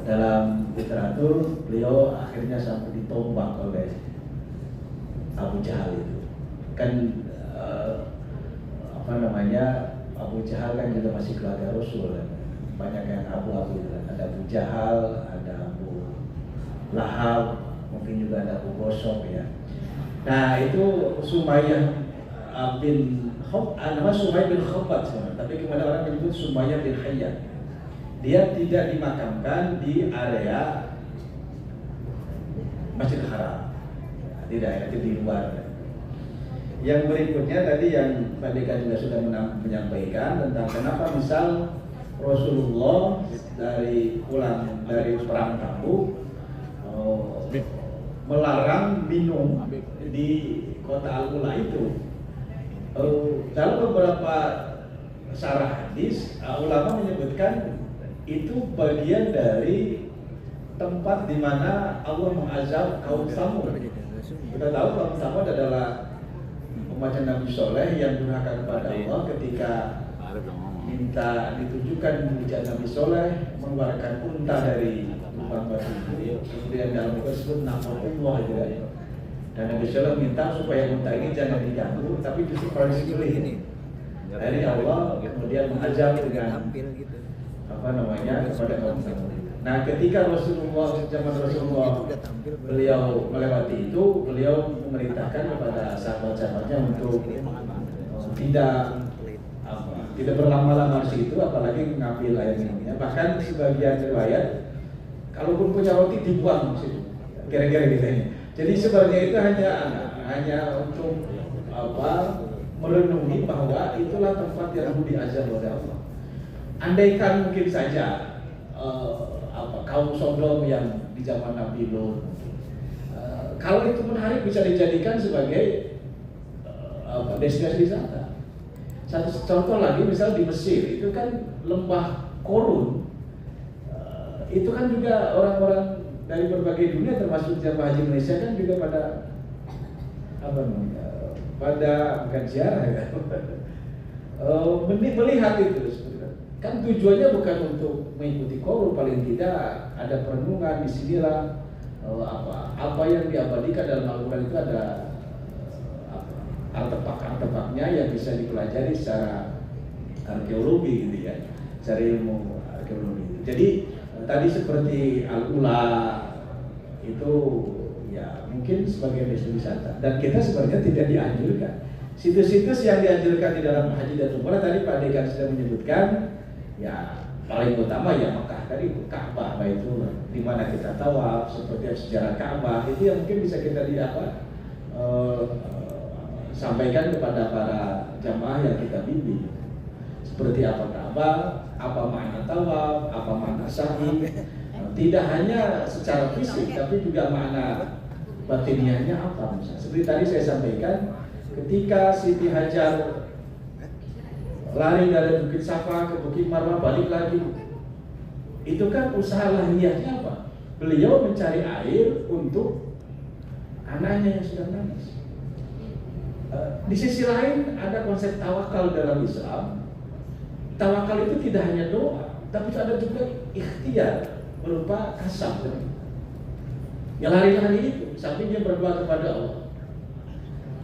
A: Dalam literatur beliau akhirnya sampai ditombak oleh Abu Jahal itu. Kan Abu Jahal kan juga masih keluarga Rasul, kan? Banyak yang abu-abu itu kan. Ada Abu Jahal, ada Abu Lahab, mungkin juga ada Abu Gosok ya. Nah itu Sumayyah bin nama Sumayyah bin Khubbah, tapi kemudian orang menyebut Sumayyah bin Hayyat. Dia tidak dimakamkan di area Masjidil Haram, tidak, itu di luar. Yang berikutnya tadi yang Pak Deka juga sudah menyampaikan tentang kenapa misal Rasulullah dari pulang dari perang Tabuk melarang minum di kota Al-Ula itu. Dalam beberapa syarah hadis ulama menyebutkan itu bagian dari tempat di mana Allah mengazab kaum Samud. Kita tahu kaum Samud adalah umat Nabi Soleh yang durhaka kepada Allah ketika minta ditunjukkan mujizat Nabi Soleh mengeluarkan unta dari lubang batu itu. Kemudian dalam buku tersebut Allah itu ya. Dan Nabi Soleh minta supaya unta ini jangan diganggu, tapi justru pada disembelih. Dari Allah kemudian mengazab dengan kepada kaum Samud. Nah, ketika Rasulullah zaman Rasulullah beliau melewati itu, beliau memerintahkan kepada sahabat-sahabatnya untuk tidak berlama-lama di situ, apalagi mengambil air minumnya. Bahkan sebagian riwayat, kalaupun punya roti dibuang di situ, kira-kira gitu ini. Jadi sebenarnya itu hanya untuk merenungi bahwa itulah tempat yang diazab oleh Allah. Andaikan mungkin saja kaum Sodom yang di zaman Nabi Lot, kalau itu menarik bisa dijadikan sebagai destinasi wisata. Satu contoh lagi, misal di Mesir itu kan lembah Korun, itu kan juga orang-orang dari berbagai dunia termasuk jamaah haji Indonesia kan juga pada bukan ziarah kan, melihat itu. Kan tujuannya bukan untuk mengikuti Korun, paling tidak ada perenungan di sinilah apa yang diabadikan dalam Al-Quran itu ada artefak-artefaknya yang bisa dipelajari secara arkeologi gitu ya, secara ilmu arkeologi. Jadi tadi seperti Al-Ula itu ya mungkin sebagai destinasi wisata, dan kita sebenarnya tidak dianjurkan. Situs-situs yang dianjurkan di dalam haji dan umrah tadi Pak Dekan sudah menyebutkan. Ya paling utama ya Mekah tadi, Ka'bah itu di mana kita tawaf, seperti sejarah Ka'bah itu yang mungkin bisa kita sampaikan kepada para jamaah yang kita bimbing. Seperti apa Ka'bah, apa makna tawaf, apa makna sa'i. Tidak hanya secara fisik tapi juga makna batiniahnya apa misalnya. Seperti tadi saya sampaikan, ketika Siti Hajar lari dari Bukit Safa ke Bukit Marwah balik lagi, itu kan usaha lahiriahnya apa? Beliau mencari air untuk anaknya yang sudah nangis. Di sisi lain ada konsep tawakal dalam Islam. Tawakal itu tidak hanya doa, tapi ada juga ikhtiar berupa kasab. Yang lari-lari itu, samping dia berdoa kepada Allah.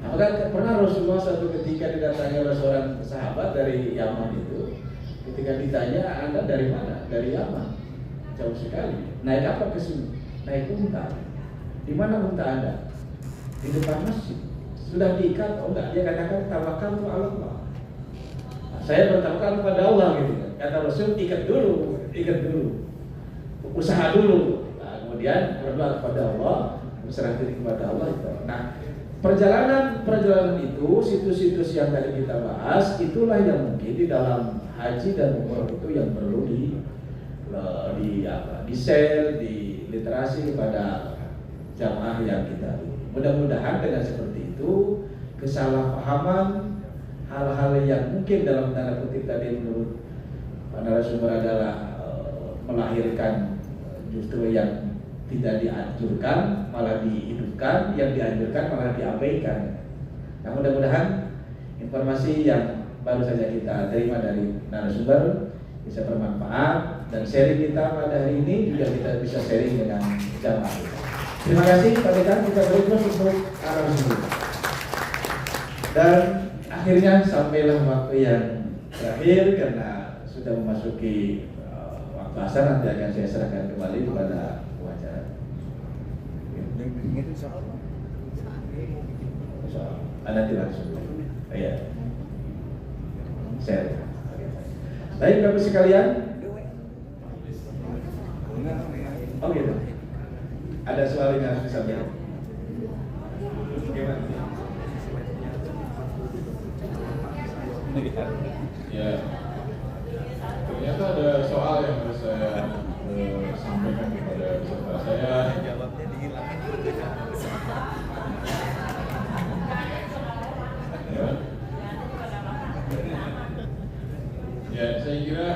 A: Maka pernah Rasulullah suatu ketika didatangi oleh seorang sahabat dari Yaman itu, ketika ditanya, Anda dari mana? Dari Yaman. Jauh sekali. Naik apa ke sini? Naik unta. Di mana unta Anda? Di depan masjid. Sudah diikat? Oh enggak. Dia katakan tawakal tu Allah. Saya bertawakal kepada Allah gitu. Kata Rasul, ikat dulu. Usaha dulu. Nah, kemudian berdoa kepada Allah, berserah diri kepada Allah itu. Nah, perjalanan itu, situs-situs yang tadi kita bahas, itulah yang mungkin di dalam haji dan umroh itu yang perlu di-share, di literasi kepada jamaah yang kita. Mudah-mudahan dengan seperti itu, kesalahpahaman, hal-hal yang mungkin dalam tanda kutip tadi menurut Pak narasumber adalah melahirkan justru yang tidak dianjurkan malah dihidupkan, yang dianjurkan malah diabaikan. Nah, mudah-mudahan informasi yang baru saja kita terima dari narasumber bisa bermanfaat, dan sharing kita pada hari ini juga kita bisa sharing dengan jamaah. Terima kasih Pak Dekan, kita beri terus untuk narasumber. Dan akhirnya sampailah waktu yang terakhir karena sudah memasuki waktu asar, nanti akan saya serahkan kembali kepada ada tidak langsung. Iya. Share. Baik Bapak sekalian. Oh gitu. Ada soal yang harus disampaikan. Gimana?
C: Ya, ternyata ada soal yang harus saya sampaikan kepada peserta saya. Ya, saya kira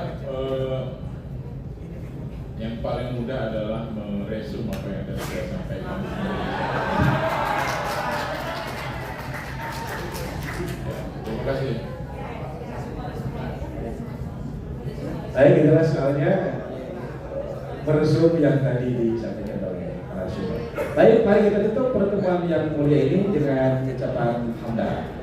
A: resume yang tadi disampaikan oleh narasumber. Baik, mari kita tutup pertemuan yang mulia ini dengan ucapan hamdalah.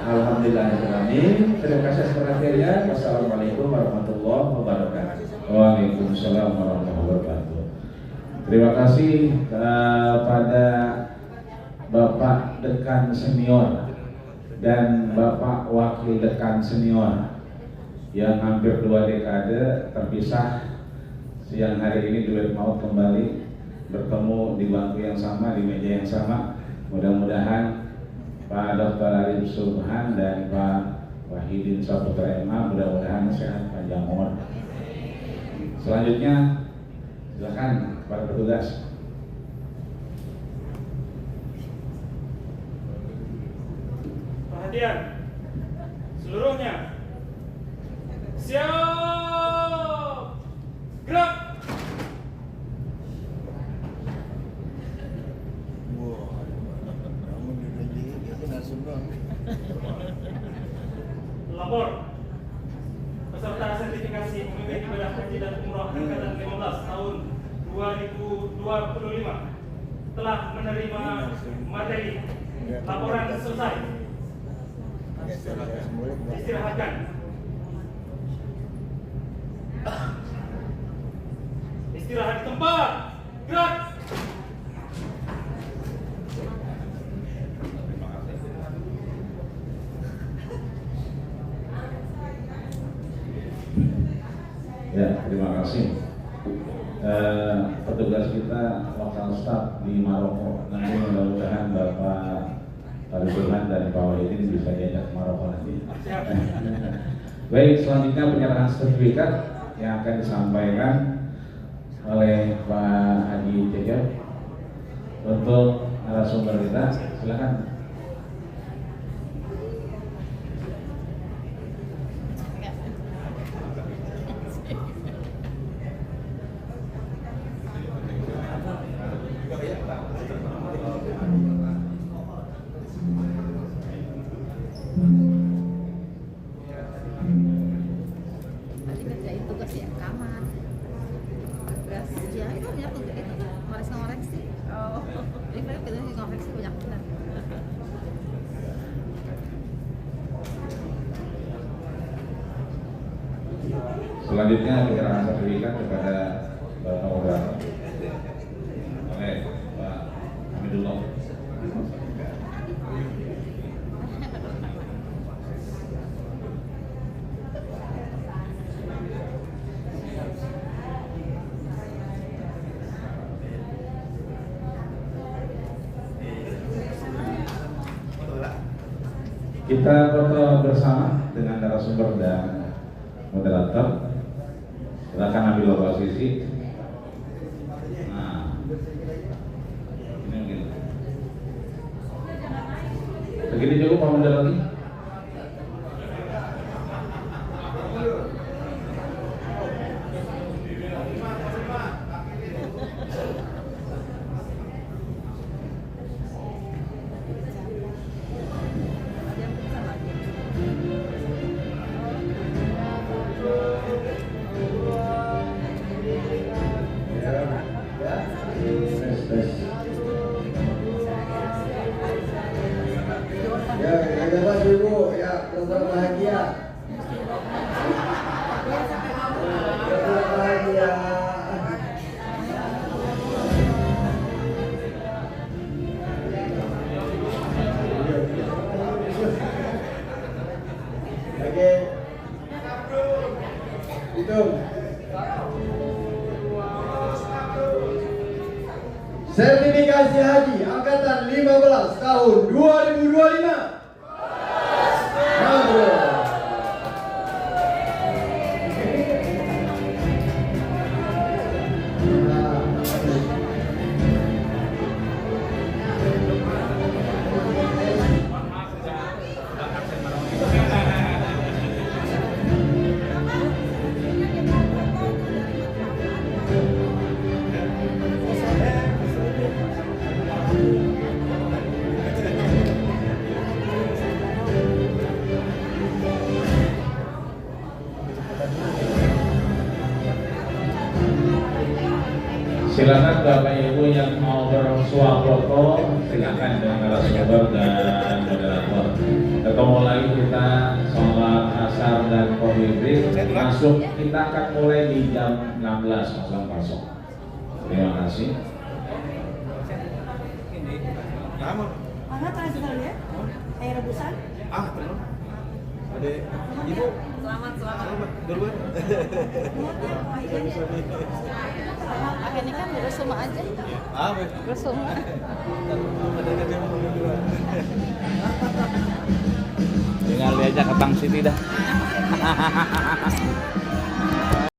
A: Alhamdulillahirrahmanirrahim. Terima kasih atas perhatiannya. Wassalamualaikum warahmatullahi wabarakatuh.
C: Waalaikumsalam warahmatullahi wabarakatuh. Terima kasih kepada Bapak Dekan Senior dan Bapak Wakil Dekan Senior yang hampir 2 dekade terpisah, siang hari ini duet maut kembali bertemu di bangku yang sama, di meja yang sama. Mudah-mudahan Pak Dr. Arif Subhan dan Pak Wahidin Saputra MA mudah-mudahan sehat panjang umur. Selanjutnya silakan para petugas.
H: Perhatian seluruhnya, siap, gerak. Lapor peserta sertifikasi pemimpin ibadah haji dan umroh angkatan 15 tahun 2025 telah menerima materi. Laporan selesai. Istirahatkan. Istirahat di tempat. Gerak.
C: Ya, terima kasih. Petugas kita lokal staff di Maroko, nanti mudah-mudahan Bapak Subhan dan Pak Wahidin bisa diajak ke Maroko nanti. Baik, selanjutnya penyerahan sertifikat yang akan disampaikan oleh Pak Haji Cecep untuk narasumber kita. Silakan. Selanjutnya penyerahan sertifikat kepada Bapak Moderator oleh Pak Hamidullah. Kita foto bersama dengan narasumber dan moderator. Silakan ambil posisi. Nah, ini mungkin. Begini cukup Pak Moderator lagi.
I: Sertifikasi Haji Angkatan 15 tahun 2025.
C: swafoto silakan dengan narasumber dan moderator. Ketemu lagi kita sholat asar dan maghrib. Masuk kita akan mulai di jam 16.00. Terima kasih.
J: Mana tradisionalnya? Air rebusan?
K: Belum. Ada ibu.
J: Selamat.
K: Duluan.
J: Akhirnya kan bersama aja. Bersama.
B: Tinggal diajak ke Bank City dah.